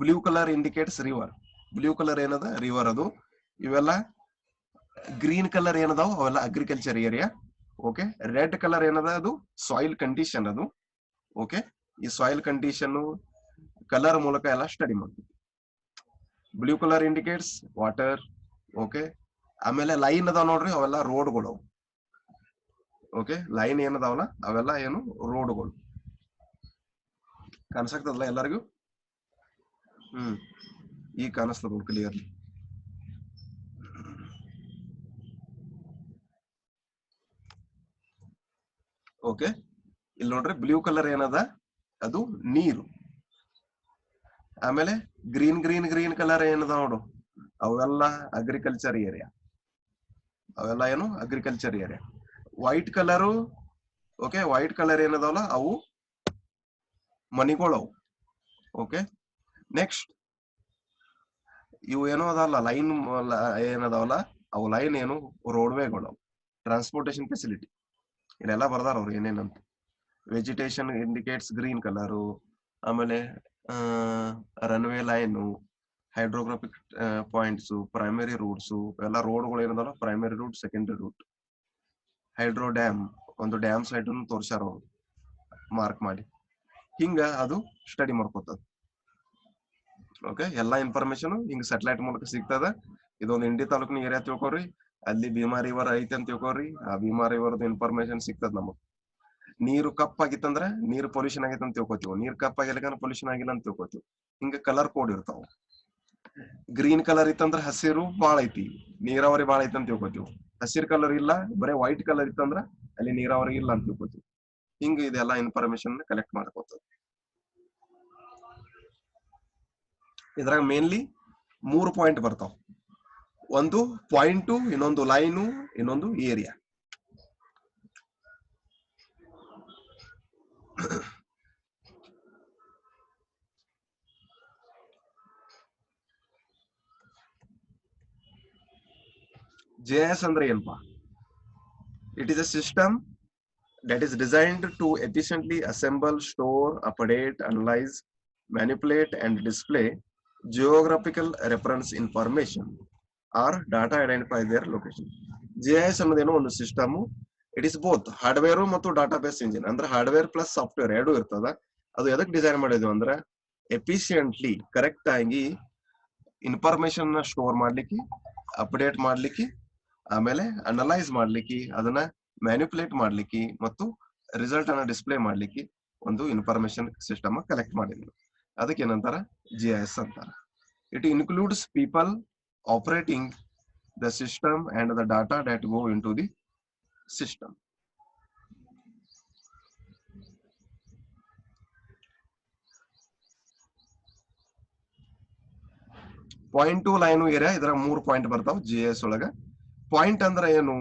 blue colour indicates river. Blue colour ಏನದ ರಿವರ್ ಅದು. ಇವೆಲ್ಲ ಗ್ರೀನ್ ಕಲರ್ ಏನದಾವ ಅವೆಲ್ಲ agriculture area. Okay, red colour ಏನದ ಅದು ಸಾಯಿಲ್ ಕಂಡೀಷನ್ ಅದು. ಓಕೆ, ಈ ಸಾಯಿಲ್ ಕಂಡೀಷನ್ ಕಲರ್ ಮೂಲಕ ಎಲ್ಲ ಸ್ಟಡಿ ಮಾಡ್ತೀವಿ. Blue colour indicates water. Okay, ಆಮೇಲೆ ಲೈನ್ ಅದಾವ ನೋಡ್ರಿ, ಅವೆಲ್ಲ ರೋಡ್ಗಳು. ಓಕೆ, ಲೈನ್ ಏನದಾವಲ್ಲ ಅವೆಲ್ಲ ಏನು ರೋಡ್ಗಳು. ಕಾಣಿಸಾಗ್ತದಲ್ಲ ಎಲ್ಲರಿಗೂ? ಈಗ ಕಾಣಿಸ್ತದ ಕ್ಲಿಯರ್ಲಿ. ಓಕೆ, ಇಲ್ಲಿ ನೋಡ್ರಿ ಬ್ಲೂ ಕಲರ್ ಏನದ ಅದು ನೀರು. ಆಮೇಲೆ ಗ್ರೀನ್ ಗ್ರೀನ್ ಗ್ರೀನ್ ಕಲರ್ ಏನದ ನೋಡು ಅವೆಲ್ಲ ಅಗ್ರಿಕಲ್ಚರ್ ಏರಿಯಾ. ಅವೆಲ್ಲ ಏನು agriculture area. White colour okay white colour ಏನದಾವಲ್ಲ ಅವು ಮನಿಗಳು ಅವು. ಓಕೆ ನೆಕ್ಸ್ಟ್ ಇವು ಏನೋ ಅದಲ್ಲ ಲೈನ್ ಏನದಾವಲ್ಲ ಅವು ಲೈನ್ ಏನು ರೋಡ್ವೇಗಳು, ಟ್ರಾನ್ಸ್ಪೋರ್ಟೇಶನ್ ಫೆಸಿಲಿಟಿ ಇಲ್ಲೆಲ್ಲ ಬರ್ದಾರ ಅವ್ರು ಏನೇನಂತ. ವೆಜಿಟೇಷನ್ ಇಂಡಿಕೇಟ್ಸ್ ಗ್ರೀನ್ ಕಲರು, ಆಮೇಲೆ runway line, hydrographic points, primary routes, ಎಲ್ಲ ರೋಡ್ಗಳು ಏನದಲ್ಲ primary route, secondary route. Hydro dam, ಒಂದು ಡ್ಯಾಮ್ ಸೈಟ್ ತೋರ್ಸ್ಯಾರ ಅವ್ರು ಮಾರ್ಕ್ ಮಾಡಿ. ಹಿಂಗ ಅದು ಸ್ಟಡಿ ಮಾಡ್ಕೋತದ. ಓಕೆ ಎಲ್ಲಾ ಇನ್ಫಾರ್ಮೇಶನ್ ಹಿಂಗ ಸ್ಯಾಟಲೈಟ್ ಮೂಲಕ ಸಿಗ್ತದ. ಇದೊಂದು ಇಂಡಿ ತಾಲೂಕಿನ ಏರಿಯಾ ತಿಳ್ಕೊರಿ, ಅಲ್ಲಿ ಭೀಮಾ ರಿವರ್ ಐತೆ ಅಂತ ತಿಳ್ಕೊರಿ. ಆ ಭೀಮಾ ರಿವರ್ದ ಇನ್ಫಾರ್ಮೇಶನ್ ಸಿಗ್ತದ ನಮಗ್. ನೀರು ಕಪ್ಪಾಗಿತ್ತಂದ್ರ ನೀರು ಪೊಲ್ಯೂಷನ್ ಆಗೈತೆ ಅಂತ ತಿಳ್ಕೊತೀವಿ, ನೀರ್ ಕಪ್ಪಾಗಿಲ್ಲ ಪೊಲ್ಯೂಷನ್ ಆಗಿಲ್ಲ ಅಂತ ತಿಳ್ಕೊತೀವಿ. ಹಿಂಗ ಕಲರ್ ಕೋಡ್ ಇರ್ತಾವ. ಗ್ರೀನ್ ಕಲರ್ ಇತ್ತಂದ್ರ ಹಸಿರು ಬಾಳ ಐತಿ, ನೀರಾವರಿ ಬಾಳ ಐತಿ ಅಂತ ತಿಳ್ಕೊತೀವಿ. ಹಸಿರು ಕಲರ್ ಇಲ್ಲ, ಬರೇ ವೈಟ್ ಕಲರ್ ಇತ್ತಂದ್ರ ಅಲ್ಲಿ ನೀರಾವರಿ ಇಲ್ಲ ಅಂತ ತಿಳ್ಕೊತೀವಿ. ಹಿಂಗ ಇದೆಲ್ಲ ಇನ್ಫಾರ್ಮೇಶನ್ ಕಲೆಕ್ಟ್ ಮಾಡ್ಕೋತದ. ಇದ್ರಾಗ ಮೇನ್ಲಿ 3 ಪಾಯಿಂಟ್ ಬರ್ತಾವ. ಒಂದು ಪಾಯಿಂಟು, ಇನ್ನೊಂದು ಲೈನು, ಇನ್ನೊಂದು ಏರಿಯಾ. JS ಅಂದ್ರೆ ಏನಪ್ಪಾ? It is a system that is designed to efficiently assemble, store, update, analyze, manipulate and display geographical reference information or data identify their location. GIS ಅನ್ನೋದೇನೋ ಒಂದು system. It is both hardware ಮತ್ತು database engine. ಅಂದ್ರೆ hardware plus software ಎರಡು ಇರ್ತದ. ಅದು ಎದಕ್ design ಮಾಡಿದ್ವಿ ಅಂದ್ರೆ efficiently correct ಆಗಿ ಇನ್ಫಾರ್ಮೇಶನ್ ಸ್ಟೋರ್ ಮಾಡ್ಲಿಕ್ಕೆ, ಅಪ್ಡೇಟ್ ಮಾಡ್ಲಿಕ್ಕೆ, ಆಮೇಲೆ ಅನಲೈಸ್ ಮಾಡ್ಲಿಕ್ಕೆ, ಅದನ್ನ ಮ್ಯಾನಿಪುಲೇಟ್ ಮಾಡ್ಲಿಕ್ಕೆ ಮತ್ತು ರಿಸಲ್ಟ್ ಅನ್ನ ಡಿಸ್ಪ್ಲೇ ಮಾಡ್ಲಿಕ್ಕೆ ಒಂದು ಇನ್ಫಾರ್ಮೇಶನ್ ಸಿಸ್ಟಮ್ ಕಲೆಕ್ಟ್ ಮಾಡಿದ್ವಿ. ಅದಕ್ಕೆ ಏನಂತಾರ GIS ಅಂತಾರ. It includes people operating the system and the data that go into the system. Point to line area, ಇದರ 3 ಪಾಯಿಂಟ್ ಬರ್ತಾವ GIS ಒಳಗ. ಪಾಯಿಂಟ್ ಅಂದ್ರೆ ಏನು?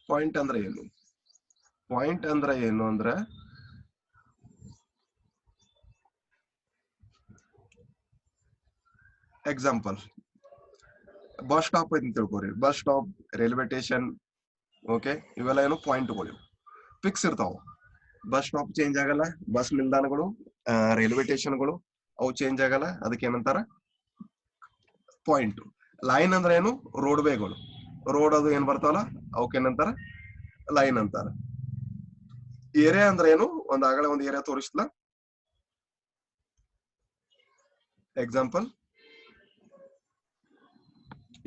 ಪಾಯಿಂಟ್ ಅಂದ್ರೆ ಏನು? ಪಾಯಿಂಟ್ ಅಂದ್ರೆ ಏನು ಅಂದ್ರೆ ಎಕ್ಸಾಂಪಲ್ ಬಸ್ ಸ್ಟಾಪ್ ಅಂತ ತಿಳ್ಕೊರಿ. Bus stop, railway station, okay ಇವೆಲ್ಲ ಏನು ಪಾಯಿಂಟ್ಗಳು ಫಿಕ್ಸ್ ಇರ್ತಾವ. ಬಸ್ ಸ್ಟಾಪ್ ಚೇಂಜ್ ಆಗಲ್ಲ, ಬಸ್ ನಿಲ್ದಾಣಗಳು, ರೈಲ್ವೆ ಸ್ಟೇಷನ್ಗಳು ಅವು ಚೇಂಜ್ ಆಗಲ್ಲ. ಅದಕ್ಕೆ ಏನಂತಾರ ಪಾಯಿಂಟ್. ಲೈನ್ ಅಂದ್ರೆ ಏನು? ರೋಡ್ವೇಗಳು, ರೋಡ್ ಅದು ಏನ್ ಬರ್ತಾವಲ್ಲ ಅವಕ್ಕೆ ಏನಂತಾರ ಲೈನ್ ಅಂತಾರ. ಏರಿಯಾ ಅಂದ್ರೆ ಏನು? ಆಗಲೇ ಒಂದು ಏರಿಯಾ ತೋರಿಸ್ಲಾ, ಎಕ್ಸಾಂಪಲ್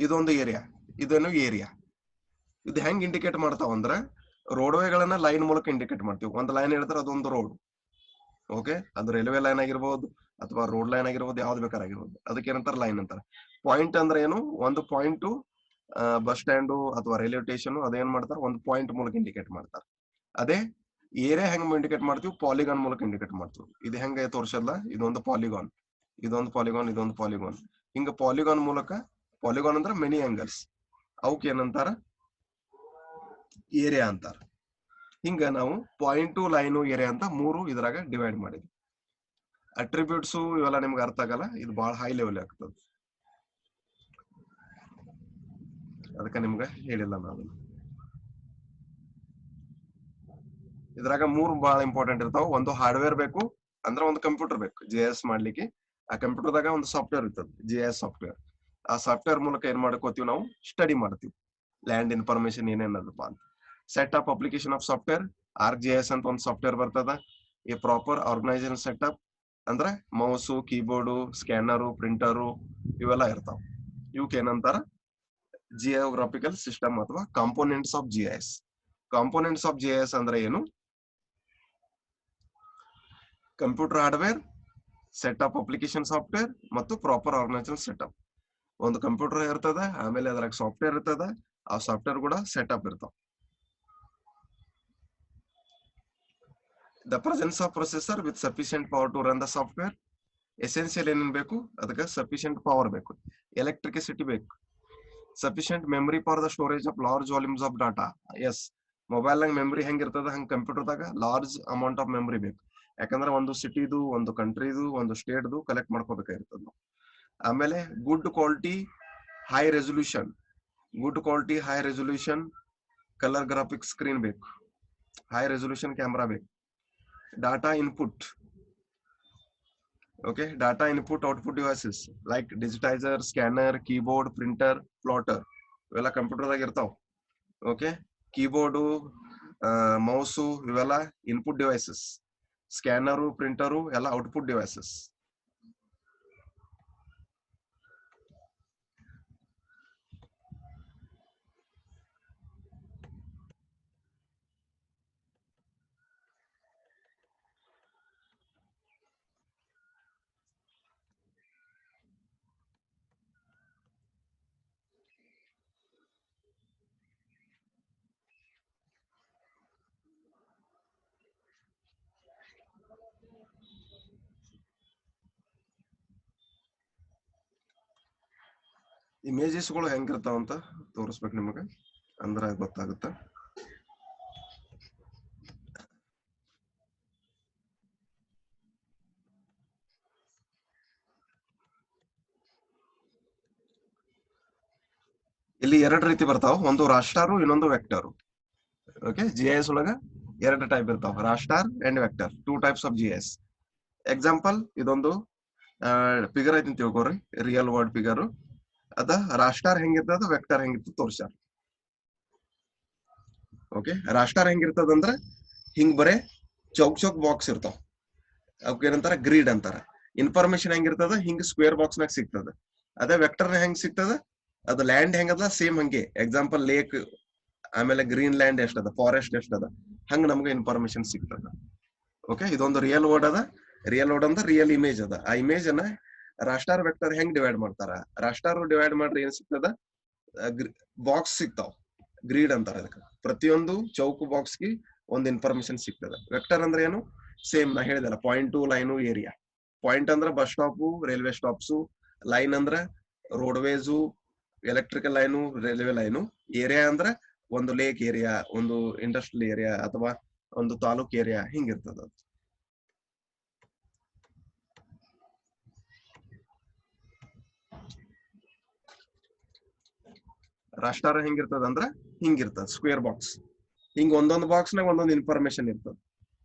ಇದೊಂದು ಏರಿಯಾ, ಇದೇನು ಏರಿಯಾ. ಇದು ಹೆಂಗ್ ಇಂಡಿಕೇಟ್ ಮಾಡ್ತಾವ ಅಂದ್ರ ರೋಡ್ವೇಗಳನ್ನ ಲೈನ್ ಮೂಲಕ ಇಂಡಿಕೇಟ್ ಮಾಡ್ತೀವಿ. ಒಂದು ಲೈನ್ ಹೇಳ್ತಾರೆ ಅದೊಂದು ರೋಡ್. ಓಕೆ ಅದು ರೈಲ್ವೆ ಲೈನ್ ಆಗಿರ್ಬೋದು ಅಥವಾ ರೋಡ್ ಲೈನ್ ಆಗಿರ್ಬೋದು, ಯಾವ್ದು ಬೇಕಾಗಿರ್ಬೋದು, ಅದಕ್ಕೆ ಏನಂತಾರ ಲೈನ್ ಅಂತಾರ. ಪಾಯಿಂಟ್ ಅಂದ್ರೆ ಏನು? ಒಂದು ಪಾಯಿಂಟ್ ಬಸ್ ಸ್ಟ್ಯಾಂಡು ಅಥವಾ ರೈಲ್ವೆ ಸ್ಟೇಷನ್ ಅದೇನ್ ಮಾಡ್ತಾರ ಒಂದು ಪಾಯಿಂಟ್ ಮೂಲಕ ಇಂಡಿಕೇಟ್ ಮಾಡ್ತಾರ. ಅದೇ ಏರಿಯಾ ಹೆಂಗ್ ಇಂಡಿಕೇಟ್ ಮಾಡ್ತೀವಿ? ಪಾಲಿಗಾನ್ ಮೂಲಕ ಇಂಡಿಕೇಟ್ ಮಾಡ್ತೀವಿ. ಇದು ಹೆಂಗ ತೋರ್ಸಲ್ಲ, ಇದೊಂದು ಪಾಲಿಗಾನ್, ಇದೊಂದು ಪಾಲಿಗಾನ್, ಇದೊಂದು ಪಾಲಿಗಾನ್. ಹಿಂಗ ಪಾಲಿಗಾನ್ ಮೂಲಕ, ಪಾಲಿಗಾನ್ ಅಂದ್ರೆ ಮೆನಿ ಆಂಗಲ್ಸ್, ಅವಕ್ಕೆ ಏನಂತಾರ ಏರಿಯಾ ಅಂತಾರ. ಹಿಂಗ ನಾವು ಪಾಯಿಂಟು, ಲೈನು, ಏರಿಯಾ ಅಂತ 3 ಇದ್ರಾಗ ಡಿವೈಡ್ ಮಾಡಿದ್ವಿ. ಅಟ್ರಿಬ್ಯೂಟ್ಸ್ ಇವೆಲ್ಲ ನಿಮ್ಗೆ ಅರ್ಥ ಆಗಲ್ಲ, ಇದು ಬಹಳ ಹೈ ಲೆವೆಲ್ ಆಗ್ತದೆ, ಅದಕ್ಕೆ ನಿಮ್ಗೆ ಹೇಳಿಲ್ಲ ನಾನು. ಇದ್ರಾಗ 3 ಬಹಳ ಇಂಪಾರ್ಟೆಂಟ್ ಇರ್ತಾವ. ಒಂದು ಹಾರ್ಡ್ವೇರ್ ಬೇಕು, ಅಂದ್ರೆ ಒಂದು ಕಂಪ್ಯೂಟರ್ ಬೇಕು GIS ಮಾಡ್ಲಿಕ್ಕೆ. ಆ ಕಂಪ್ಯೂಟರ್ದಾಗ ಒಂದು ಸಾಫ್ಟ್ವೇರ್ ಇರ್ತದೆ GIS ಸಾಫ್ಟ್ವೇರ್. ಆ ಸಾಫ್ಟ್ವೇರ್ ಮೂಲಕ ಏನ್ ಮಾಡ್ಕೋತೀವಿ ನಾವು? ಸ್ಟಡಿ ಮಾಡ್ತೀವಿ ಲ್ಯಾಂಡ್ ಇನ್ಫಾರ್ಮೇಶನ್ ಏನೇನದಪ್ಪ ಅಂತ. Set up application of software, ArcGIS ಅಂತ ಒಂದು ಸಾಫ್ಟ್ವೇರ್ ಬರ್ತದ. ಈ ಪ್ರಾಪರ್ ಆರ್ಗನೈಸೇಷನ್ ಸೆಟಪ್ ಅಂದ್ರೆ ಮೌಸು, ಕೀಬೋರ್ಡು, ಸ್ಕ್ಯಾನರು, ಪ್ರಿಂಟರು ಇವೆಲ್ಲ ಇರ್ತಾವ. ಇವಕ್ಕೆ ಏನಂತಾರ ಜಿಯೋಗ್ರಾಫಿಕಲ್ ಸಿಸ್ಟಮ್ ಅಥವಾ components of GIS. Components of GIS ಅಂದ್ರೆ ಏನು? Computer hardware, set up application software ಮತ್ತು ಪ್ರಾಪರ್ ಆರ್ಗನೈಸೇಷನ್ ಸೆಟಪ್. ಒಂದು ಕಂಪ್ಯೂಟರ್ ಇರ್ತದ, ಆಮೇಲೆ ಅದ್ರಾಗ ಸಾಫ್ಟ್ವೇರ್ ಇರ್ತದ, ಆ ಸಾಫ್ಟ್ವೇರ್ ಕೂಡ ಸೆಟಪ್ ಇರ್ತಾವ. The presence of processor with sufficient power to run the software. Essential ಏನೇನ್ ಬೇಕು? ಅದಕ್ಕೆ ಸಫಿಶಿಯಂಟ್ ಪವರ್ ಬೇಕು, ಎಲೆಕ್ಟ್ರಿಸಿಟಿ ಬೇಕು. Sufficient memory for the storage of large volumes of data. Yes, mobile ನಾಗ ಮೆಮರಿ ಹೆಂಗಿರ್ತದ ಹಂಗ ಕಂಪ್ಯೂಟರ್ದಾಗ ಲಾರ್ಜ್ ಅಮೌಂಟ್ ಆಫ್ ಮೆಮರಿ ಬೇಕು. ಯಾಕಂದ್ರೆ ಒಂದು ಸಿಟಿದು, ಒಂದು ಕಂಟ್ರಿದು, ಒಂದು ಸ್ಟೇಟ್ದು ಕಲೆಕ್ಟ್ ಮಾಡ್ಕೋಬೇಕಾಗಿರ್ತದ ನಾವು. ಆಮೇಲೆ good quality high resolution, good quality high resolution colour graphics screen ಬೇಕು, ಹೈ ರೆಸೊಲ್ಯೂಷನ್ ಕ್ಯಾಮ್ರಾ ಬೇಕು. Data input, okay, data input output devices like digitizer, scanner, keyboard, printer, plotter ಇವೆಲ್ಲ ಕಂಪ್ಯೂಟರ್ ದಾಗ ಇರ್ತಾವ. ಓಕೆ, ಕೀಬೋರ್ಡು, ಮೌಸು ಇವೆಲ್ಲ input devices, ಸ್ಕ್ಯಾನರು, printer ಎಲ್ಲ output devices. ಇಮೇಜಸ್ಗಳು ಹೆಂಗಿರ್ತಾವ ಅಂತ ತೋರಿಸ್ಬೇಕು ನಿಮಗೆ, ಅಂದ್ರೆ ಗೊತ್ತಾಗುತ್ತೆ. ಇಲ್ಲಿ ಎರಡು ರೀತಿ ಬರ್ತಾವ, ಒಂದು ರಾಸ್ಟಾರು, ಇನ್ನೊಂದು ವೆಕ್ಟರ್. ಓಕೆ, GIS ಒಳಗ ಎರಡು ಟೈಪ್ ಇರ್ತಾವ, raster and vector, 2 types of GIS. Example, ಇದೊಂದು ಫಿಗರ್ ಐತಿ ತಿಳ್ಕೊರಿ, ರಿಯಲ್ ವರ್ಡ್ ಫಿಗರ್. ಅದ ರಾಸ್ಟಾರ್ ಹೆಂಗಿರ್ತದ, ವೆಕ್ಟರ್ ಹೆಂಗಿರ್ತದ ತೋರ್ಸ್ಯಾರ. ಓಕೆ, ರಾಸ್ಟಾರ್ ಹೆಂಗಿರ್ತದ ಅಂದ್ರ ಹಿಂಗ್ ಬರೇ ಚೌಕ್ ಚೌಕ್ ಬಾಕ್ಸ್ ಇರ್ತಾವ, ಅವಕ್ಕೆ ಏನಂತಾರ ಗ್ರಿಡ್ ಅಂತಾರ. ಇನ್ಫಾರ್ಮೇಶನ್ ಹೆಂಗಿರ್ತದ, ಹಿಂಗ್ ಸ್ಕ್ವೇರ್ ಬಾಕ್ಸ್ ನಾಗ ಸಿಗ್ತದ. ಅದೇ ವೆಕ್ಟರ್ ಹೆಂಗ್ ಸಿಗ್ತದ, ಅದು ಲ್ಯಾಂಡ್ ಹೆಂಗದ ಸೇಮ್ ಹಂಗೆ. ಎಕ್ಸಾಂಪಲ್ ಲೇಕ್, ಆಮೇಲೆ ಗ್ರೀನ್ ಲ್ಯಾಂಡ್ ಎಷ್ಟದ, ಫಾರೆಸ್ಟ್ ಎಷ್ಟದ, ಹಂಗ ನಮ್ಗೆ ಇನ್ಫಾರ್ಮೇಶನ್ ಸಿಗ್ತದ. ಓಕೆ, ಇದೊಂದು ರಿಯಲ್ ವರ್ಡ್ ಅದ. ರಿಯಲ್ ವರ್ಡ್ ಅಂದ್ರೆ ರಿಯಲ್ ಇಮೇಜ್ ಅದ. ಆ ಇಮೇಜ್ ಅನ್ನ ರಾಸ್ಟಾರ್ ವೆಕ್ಟರ್ ಹೆಂಗ್ ಡಿವೈಡ್ ಮಾಡ್ತಾರ, ರಾಸ್ಟಾರ್ ಡಿವೈಡ್ ಮಾಡ್ರಿ ಏನ್ ಸಿಗ್ತದ, ಬಾಕ್ಸ್ ಸಿಗ್ತಾವ, ಗ್ರೀಡ್ ಅಂತಾರ ಅದಕ್ಕೆ. ಪ್ರತಿಯೊಂದು ಚೌಕ್ ಬಾಕ್ಸ್ ಗೆ ಒಂದು ಇನ್ಫಾರ್ಮೇಶನ್ ಸಿಗ್ತದ. ವೆಕ್ಟರ್ ಅಂದ್ರೆ ಏನು, ಸೇಮ್ ನಾ ಹೇಳಿದಲ್ಲ, ಪಾಯಿಂಟು, ಲೈನು, ಏರಿಯಾ. ಪಾಯಿಂಟ್ ಅಂದ್ರೆ bus stop, railway stops. Line ಅಂದ್ರೆ roadways, electrical line, railway line. Area ಅಂದ್ರೆ ಒಂದು ಲೇಕ್ ಏರಿಯಾ, ಒಂದು ಇಂಡಸ್ಟ್ರಿಯಲ್ ಏರಿಯಾ, ಅಥವಾ ಒಂದು ತಾಲೂಕ್ ಏರಿಯಾ, ಹಿಂಗಿರ್ತದ. ರಾಸ್ಟಾರ್ ಹೆಂಗಿರ್ತದ ಅಂದ್ರ ಹಿಂಗಿರ್ತದ, ಸ್ಕ್ವೇರ್ ಬಾಕ್ಸ್. ಹಿಂಗ್ ಒಂದೊಂದು ಬಾಕ್ಸ್ ನಾಗ ಒಂದೊಂದು ಇನ್ಫಾರ್ಮೇಶನ್ ಇರ್ತದ.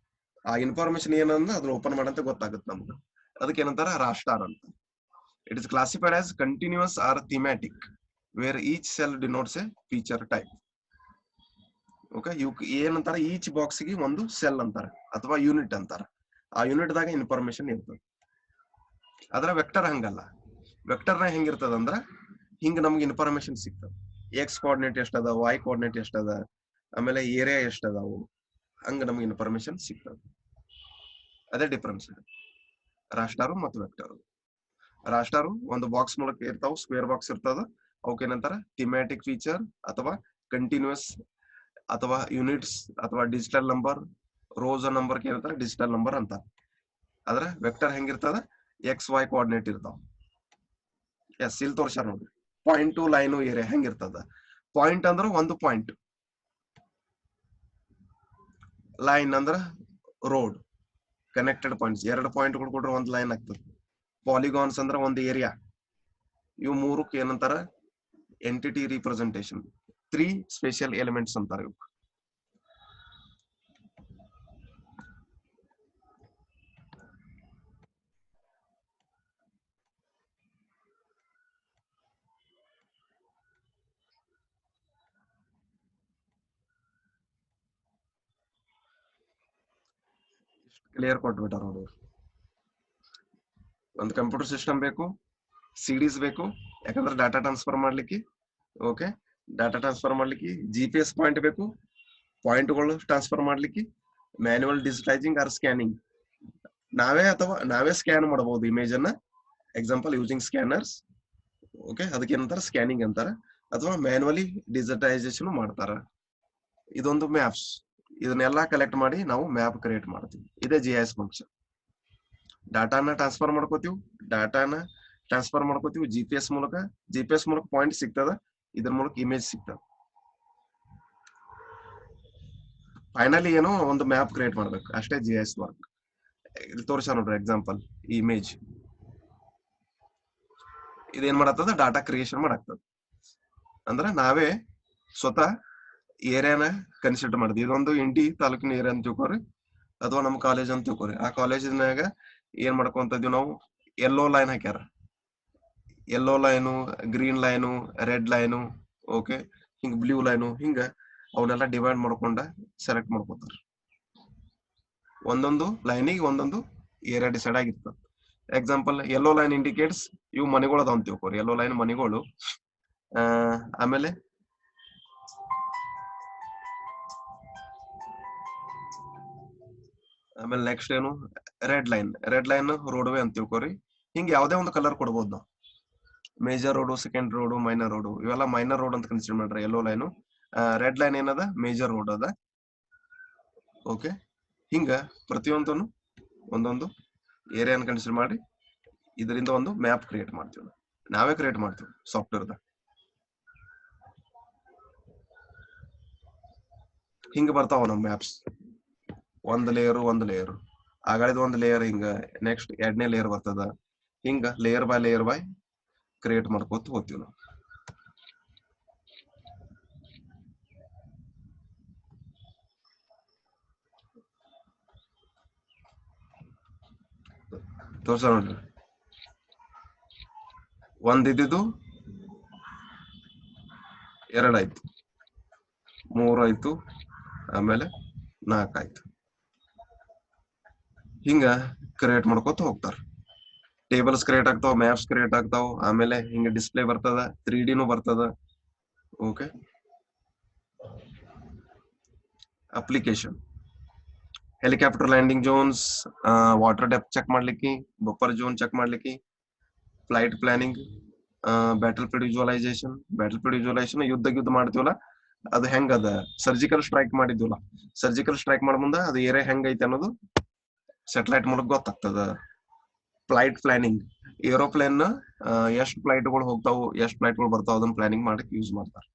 ಆ ಇನ್ಫಾರ್ಮೇಶನ್ ಏನಂದ್ರೆ ಅದ್ರ ಓಪನ್ ಮಾಡಂತ ಗೊತ್ತಾಗುತ್ತೆ ನಮ್ಗೆ. ಅದಕ್ಕೆ ಏನಂತಾರ ರಾಸ್ಟಾರ್ ಅಂತ. It is classified as continuous or thematic where each cell denotes a feature type. Okay, ಇವ್ ಏನಂತಾರ, ಈಚ್ ಬಾಕ್ಸ್ ಗೆ ಒಂದು ಸೆಲ್ ಅಂತಾರ ಅಥವಾ ಯೂನಿಟ್ ಅಂತಾರ. ಆ ಯೂನಿಟ್ ದಾಗ ಇನ್ಫಾರ್ಮೇಶನ್ ಇರ್ತದೆ. ಅದ್ರ ವೆಕ್ಟರ್ ಹಂಗಲ್ಲ. ವೆಕ್ಟರ್ ನ ಹೆಂಗಿರ್ತದ ಅಂದ್ರ ಹಿಂಗ ನಮ್ಗೆ ಇನ್ಫಾರ್ಮೇಶನ್ ಸಿಗ್ತದ. ಎಕ್ಸ್ ಕೋಆರ್ಡಿನೇಟ್ ಎಷ್ಟದ, ವೈ ಕೋಆರ್ಡಿನೇಟ್ ಎಷ್ಟದ, ಆಮೇಲೆ ಏರಿಯಾ ಎಷ್ಟದಾವು, ಹಂಗ ನಮ್ಗೆ ಇನ್ಫಾರ್ಮೇಶನ್ ಸಿಗ್ತದ. ಅದೇ ಡಿಫ್ರೆನ್ಸ್ ರಾಸ್ಟಾರು ಮತ್ತು ವೆಕ್ಟರ್. ರಾಸ್ಟಾರು ಒಂದು ಬಾಕ್ಸ್ ಮೂಲಕ ಇರ್ತಾವ, ಸ್ಕ್ವೇರ್ ಬಾಕ್ಸ್ ಇರ್ತದ. ಅವಕ್ಕೆ ಏನಂತಾರ ಥೀಮ್ಯಾಟಿಕ್ ಫೀಚರ್ ಅಥವಾ ಕಂಟಿನ್ಯೂಸ್ ಅಥವಾ ಯೂನಿಟ್ಸ್ ಅಥವಾ ಡಿಜಿಟಲ್ ನಂಬರ್. ರೋಸ್ ನಂಬರ್ ಏನಂತಾರ ಡಿಜಿಟಲ್ ನಂಬರ್ ಅಂತ. ಆದ್ರೆ ವೆಕ್ಟರ್ ಹೆಂಗಿರ್ತದ, ಎಕ್ಸ್ ವೈ ಕೋಆರ್ಡಿನೇಟ್ ಇರ್ತಾವ. ಎಸ್, ಇಲ್ಲಿ ತೋರ್ಸಾರ ನೋಡ್ರಿ, ಪಾಯಿಂಟು, ಲೈನು, ಏರಿಯಾ ಹೆಂಗಿರ್ತದ. ಪಾಯಿಂಟ್ ಅಂದ್ರ ಒಂದು ಪಾಯಿಂಟ್, ಲೈನ್ ಅಂದ್ರ ರೋಡ್, ಕನೆಕ್ಟೆಡ್ ಪಾಯಿಂಟ್ಸ್, ಎರಡು ಪಾಯಿಂಟ್ ಕೊಟ್ರೆ ಒಂದು ಲೈನ್ ಆಗ್ತದೆ. ಪಾಲಿಗಾನ್ಸ್ ಅಂದ್ರ ಒಂದು ಏರಿಯಾ. ಇವು ಮೂರಕ್ಕೆ ಏನಂತಾರ ಎಂಟಿಟಿ ರಿಪ್ರೆಸೆಂಟೇಷನ್, 3 ಸ್ಪೇಷಿಯಲ್ ಎಲಿಮೆಂಟ್ಸ್ ಅಂತಾರ ಇವು. ಕ್ಲಿಯರ್ ಕೊಟ್ಬಿಟ್ಟಾರ ನೋಡಿ. ಒಂದು ಕಂಪ್ಯೂಟರ್ ಸಿಸ್ಟಮ್ ಬೇಕು, ಸಿಡಿಸ್ ಬೇಕು, ಯಾಕಂದ್ರೆ ಡಾಟಾ ಟ್ರಾನ್ಸ್ಫರ್ ಮಾಡ್ಲಿಕ್ಕೆ. ಓಕೆ, ಡಾಟಾ ಟ್ರಾನ್ಸ್ಫರ್ ಮಾಡ್ಲಿಕ್ಕೆ GPS ಪಾಯಿಂಟ್ ಬೇಕು, ಪಾಯಿಂಟ್ಗಳು ಟ್ರಾನ್ಸ್ಫರ್ ಮಾಡ್ಲಿಕ್ಕೆ ಮ್ಯಾನ್ಯುವಲ್ ಡಿಜಿಟೈಸಿಂಗ್ ಆರ್ ಸ್ಕ್ಯಾನಿಂಗ್. ನಾವೇ ಸ್ಕ್ಯಾನ್ ಮಾಡಬಹುದು ಇಮೇಜ್ ಅನ್ನ, ಎಕ್ಸಾಂಪಲ್ ಯೂಸಿಂಗ್ ಸ್ಕ್ಯಾನರ್ಸ್. ಓಕೆ, ಅದಕ್ಕೆ ಏನಂತಾರ ಸ್ಕ್ಯಾನಿಂಗ್ ಅಂತಾರ. ಅಥವಾ ಮ್ಯಾನ್ಯುವಲಿ ಡಿಜಿಟೈಸೇಷನ್ ಮಾಡ್ತಾರ. ಇದೊಂದು ಮ್ಯಾಪ್ಸ್, ಇದನ್ನೆಲ್ಲ ಕಲೆಕ್ಟ್ ಮಾಡಿ ನಾವು ಮ್ಯಾಪ್ ಕ್ರಿಯೇಟ್ ಮಾಡ್ತೀವಿ. ಇದೇ GIS ಫಂಕ್ಷನ್. ಡಾಟಾನ ಟ್ರಾನ್ಸ್ಫರ್ ಮಾಡ್ಕೋತೀವಿ GPS ಮೂಲಕ ಪಾಯಿಂಟ್ ಸಿಗ್ತದ, ಇದ್ರ ಮೂಲಕ ಇಮೇಜ್ ಸಿಗ್ತದ. ಫೈನಲಿ ಏನೋ ಒಂದು ಮ್ಯಾಪ್ ಕ್ರಿಯೇಟ್ ಮಾಡ್ಬೇಕು ಅಷ್ಟೇ GIS ವರ್ಕ್. ಇಲ್ಲಿ ತೋರಿಸ ನೋಡ್ರಿ ಎಕ್ಸಾಂಪಲ್ ಇಮೇಜ್ ಇದೇನ್ ಮಾಡತ್ತದ ಡಾಟಾ ಕ್ರಿಯೇಷನ್ ಮಾಡಾಕ್ತದ. ಅಂದ್ರೆ ನಾವೇ ಸ್ವತಃ ಏರಿಯಾನ ಕನ್ಸಿಡರ್ ಮಾಡಿದ್ವಿ. ಇದೊಂದು ಇಂಡಿ ತಾಲೂಕಿನ ಏರಿಯಾ ಅಂತ ತಿಳ್ಕೊರಿ ಅಥವಾ ನಮ್ಮ ಕಾಲೇಜ್ ಅಂತ ತಿಳ್ಕೊರಿ. ಆ ಕಾಲೇಜಿನಾಗ ಏನ್ ಮಾಡ್ಕೊಂತ ಇದೀವಿ ನಾವು, ಯೆಲ್ಲೋ ಲೈನ್ ಹಾಕ್ಯಾರ, yellow line, green line, red line, okay, ಹಿಂಗ ಬ್ಲೂ ಲೈನು, ಹಿಂಗ ಅವನ್ನೆಲ್ಲ ಡಿವೈಡ್ ಮಾಡ್ಕೊಂಡ ಸೆಲೆಕ್ಟ್ ಮಾಡ್ಕೋತಾರ. ಒಂದೊಂದು ಲೈನಿಗೆ ಒಂದೊಂದು ಏರಿಯಾ ಡಿಸೈಡ್ ಆಗಿರ್ತದೆ. ಎಕ್ಸಾಂಪಲ್ ಯೆಲ್ಲೋ ಲೈನ್ ಇಂಡಿಕೇಟ್ಸ್ ಇವು ಮನೆಗಳು ಅದಾವ ಅಂತ ತಿಳ್ಕೊರಿ, ಯೆಲ್ಲೋ ಲೈನ್ ಮನೆಗಳು. ಆಮೇಲೆ ನೆಕ್ಸ್ಟ್ ಏನು, ರೆಡ್ ಲೈನ್ ರೋಡ್ವೇ ಅಂತ ತಿಳ್ಕೊರಿ. ಹಿಂಗ ಯಾವ್ದೇ ಒಂದು ಕಲರ್ ಕೊಡ್ಬೋದು ನಾವು. Major road, second road, minor road, ಇವೆಲ್ಲ ಮೈನರ್ ರೋಡ್ ಅಂತ ಕನ್ಸಿಡರ್ ಮಾಡ್ರಿ. ಯೆಲ್ಲೋ ಲೈನು, ರೆಡ್ ಲೈನ್ ಏನದ ಮೇಜರ್ ರೋಡ್ ಅದ. ಓಕೆ, ಹಿಂಗ ಪ್ರತಿಯೊಂದನ್ನು ಒಂದೊಂದು ಏರಿಯಾನ ಕನ್ಸಿಡರ್ ಮಾಡಿ ಇದರಿಂದ ಒಂದು ಮ್ಯಾಪ್ ಕ್ರಿಯೇಟ್ ಮಾಡ್ತೀವಿ. ನಾವೇ ಕ್ರಿಯೇಟ್ ಮಾಡ್ತೀವಿ ಸಾಫ್ಟ್ವೇರ್ದ. ಹಿಂಗ ಬರ್ತಾವ ನಮ್ ಮ್ಯಾಪ್ಸ್. ಒಂದ್ ಲೇಯರ್ ಆಗಳಿದ ಒಂದು ಲೇಯರ್, ಹಿಂಗ ನೆಕ್ಸ್ಟ್ ಎರಡನೇ ಲೇಯರ್ ಬರ್ತದ. ಹಿಂಗ ಲೇಯರ್ ಬೈ ಕ್ರಿಯೇಟ್ ಮಾಡ್ಕೋತ ಹೋಗ್ತೀವಿ ನಾವು. ತೋರ್ಸ ನೋಡ್ರಿ, ಒಂದಿದ್ದು 2 ಆಯ್ತು, 3 ಆಯ್ತು, ಆಮೇಲೆ 4 ಆಯ್ತು. ಹಿಂಗ ಕ್ರಿಯೇಟ್ ಮಾಡ್ಕೋತ ಹೋಗ್ತಾರ. ಟೇಬಲ್ಸ್ ಕ್ರಿಯೇಟ್ ಆಗ್ತಾವ, ಮ್ಯಾಪ್ಸ್ ಕ್ರಿಯೇಟ್ ಆಗ್ತಾವ, ಆಮೇಲೆ ಹಿಂಗ ಡಿಸ್ಪ್ಲೇ ಬರ್ತದ, 3Dನೂ ಬರ್ತದ. Okay, application helicopter landing zones, water depth check ಮಾಡ್ಲಿಕ್ಕೆ, ಬಫರ್ ಝೋನ್ ಚೆಕ್ ಮಾಡ್ಲಿಕ್ಕೆ, flight planning, battlefield visualisation ಯುದ್ಧ ಮಾಡ್ತೀವಲ್ಲ ಅದು ಹೆಂಗದ, ಸರ್ಜಿಕಲ್ ಸ್ಟ್ರೈಕ್ ಮಾಡಿದ್ವಲ್ಲ, ಸರ್ಜಿಕಲ್ ಸ್ಟ್ರೈಕ್ ಮಾಡ ಮುಂದ ಅದು ಏರಿಯಾ ಹೆಂಗೈತೆ ಅನ್ನೋದು ಸ್ಯಾಟಲೈಟ್ ಮೂಲಕ ಗೊತ್ತಾಗ್ತದ. ಫ್ಲೈಟ್ ಪ್ಲಾನಿಂಗ್, ಏರೋಪ್ಲೇನ್ ಎಷ್ಟು ಫ್ಲೈಟ್ಗಳು ಹೋಗ್ತಾವು, ಎಷ್ಟು ಫ್ಲೈಟ್ಗಳು ಬರ್ತಾವ, ಅದನ್ನ ಪ್ಲಾನಿಂಗ್ ಮಾಡಕ್ ಯೂಸ್ ಮಾಡ್ತಾರೆ.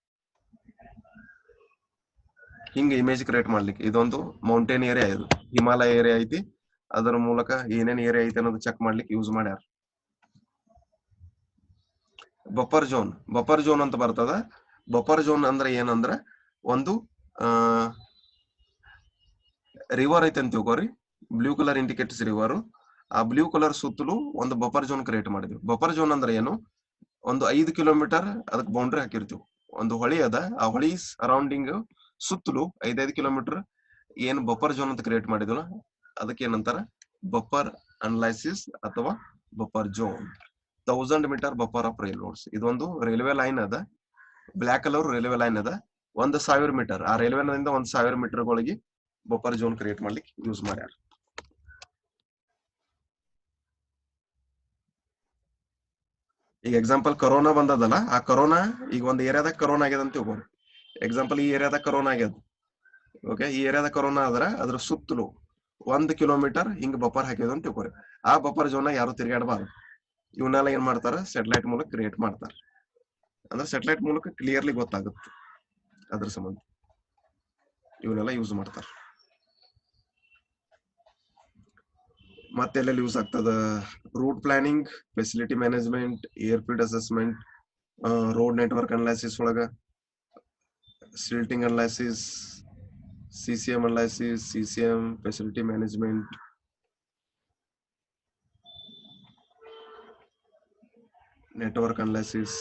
ಹಿಂಗ ಇಮೇಜ್ ಕ್ರಿಯೇಟ್ ಮಾಡ್ಲಿಕ್ಕೆ ಇದೊಂದು ಮೌಂಟೇನ್ ಏರಿಯಾ, ಇದು ಹಿಮಾಲಯ ಏರಿಯಾ ಐತಿ, ಅದರ ಮೂಲಕ ಏನೇನ್ ಏರಿಯಾ ಐತಿ ಅನ್ನೋದು ಚೆಕ್ ಮಾಡ್ಲಿಕ್ಕೆ ಯೂಸ್ ಮಾಡ್ಯಾರ. ಬಫರ್ ಝೋನ್ ಅಂತ ಬರ್ತದ. ಬಫರ್ ಝೋನ್ ಅಂದ್ರೆ ಏನಂದ್ರ, ಒಂದು ರಿವರ್ ಐತೆ ಅಂತ ತಿಳ್ಕೊರಿ, ಬ್ಲೂ ಕಲರ್ ಇಂಡಿಕೇಟರ್ಸ್ ರಿವರ್. ಆ ಬ್ಲೂ ಕಲರ್ ಸುತ್ತಲೂ ಒಂದು ಬಫರ್ ಝೋನ್ ಕ್ರಿಯೇಟ್ ಮಾಡಿದ್ವಿ. ಬಫರ್ ಝೋನ್ ಅಂದ್ರೆ ಏನು, ಒಂದು 5 ಕಿಲೋಮೀಟರ್ ಅದಕ್ಕೆ ಬೌಂಡ್ರಿ ಹಾಕಿರ್ತೀವಿ. ಒಂದು ಹೊಳಿ ಅದ, ಆ ಹೊಳಿ ಸರೌಂಡಿಂಗ್ ಸುತ್ತಲೂ 5 ಕಿಲೋಮೀಟರ್ ಏನ್ ಬಫರ್ ಝೋನ್ ಅಂತ ಕ್ರಿಯೇಟ್ ಮಾಡಿದ್ವಲ್ಲ ಅದಕ್ಕೆ ಏನಂತಾರ, ಬಫರ್ ಅನಲೈಸಿಸ್ ಅಥವಾ buffer zone. 1000 metre buffer of railroads, ಇದೊಂದು ರೈಲ್ವೆ ಲೈನ್ ಅದ, ಬ್ಲಾಕ್ ಕಲರ್ ರೈಲ್ವೆ ಲೈನ್ ಅದ. 1000 ಮೀಟರ್, ಆ ರೈಲ್ವೆ ಲೈನ್ 1000 ಮೀಟರ್ಗಳಿಗೆ ಬಫರ್ ಝೋನ್ ಕ್ರಿಯೇಟ್ ಮಾಡ್ಲಿಕ್ಕೆ ಯೂಸ್ ಮಾಡ್ಯಾರ. ಈಗ ಎಕ್ಸಾಂಪಲ್ ಕೊರೋನಾ ಬಂದದಲ್ಲ, ಆ ಕೊರೋನಾ ಈಗ ಒಂದ್ ಏರಿಯಾದಾಗ ಕೊರೋನಾ ಆಗ್ಯದ ಅಂತ ತಿಳ್ಕೊರಿ. ಎಕ್ಸಾಂಪಲ್ ಈ ಏರಿಯಾದಾಗ ಕೊರೋನಾ ಆಗ್ಯದ, ಓಕೆ, ಈ ಏರಿಯಾದ ಕೊರೋನಾ ಆದ್ರ ಅದ್ರ ಸುತ್ತಲೂ 1 ಕಿಲೋಮೀಟರ್ ಹಿಂಗ್ ಬಫರ್ ಹಾಕಿದ ಅಂತ ತಿಳ್ಕೊರಿ. ಆ ಬಫರ್ ಝೋನ್ ಯಾರು ತಿರ್ಗಾಡಬಾರ್ದು. ಇವನ್ನೆಲ್ಲ ಏನ್ ಮಾಡ್ತಾರ, ಸ್ಯಾಟಲೈಟ್ ಮೂಲಕ ಕ್ರಿಯೇಟ್ ಮಾಡ್ತಾರ. ಅಂದ್ರೆ ಸ್ಯಾಟಲೈಟ್ ಮೂಲಕ ಕ್ಲಿಯರ್ಲಿ ಗೊತ್ತಾಗುತ್ತೆ ಅದ್ರ ಸಂಬಂಧ ಇವನ್ನೆಲ್ಲ ಯೂಸ್ ಮಾಡ್ತಾರ. ಮತ್ತೆಲ್ಲ ಯೂಸ್ ಆಗ್ತದ, route planning, facility management, airfield assessment, road network analysis ಒಳಗ silting analysis, CCM analysis, CCM facility management, network analysis,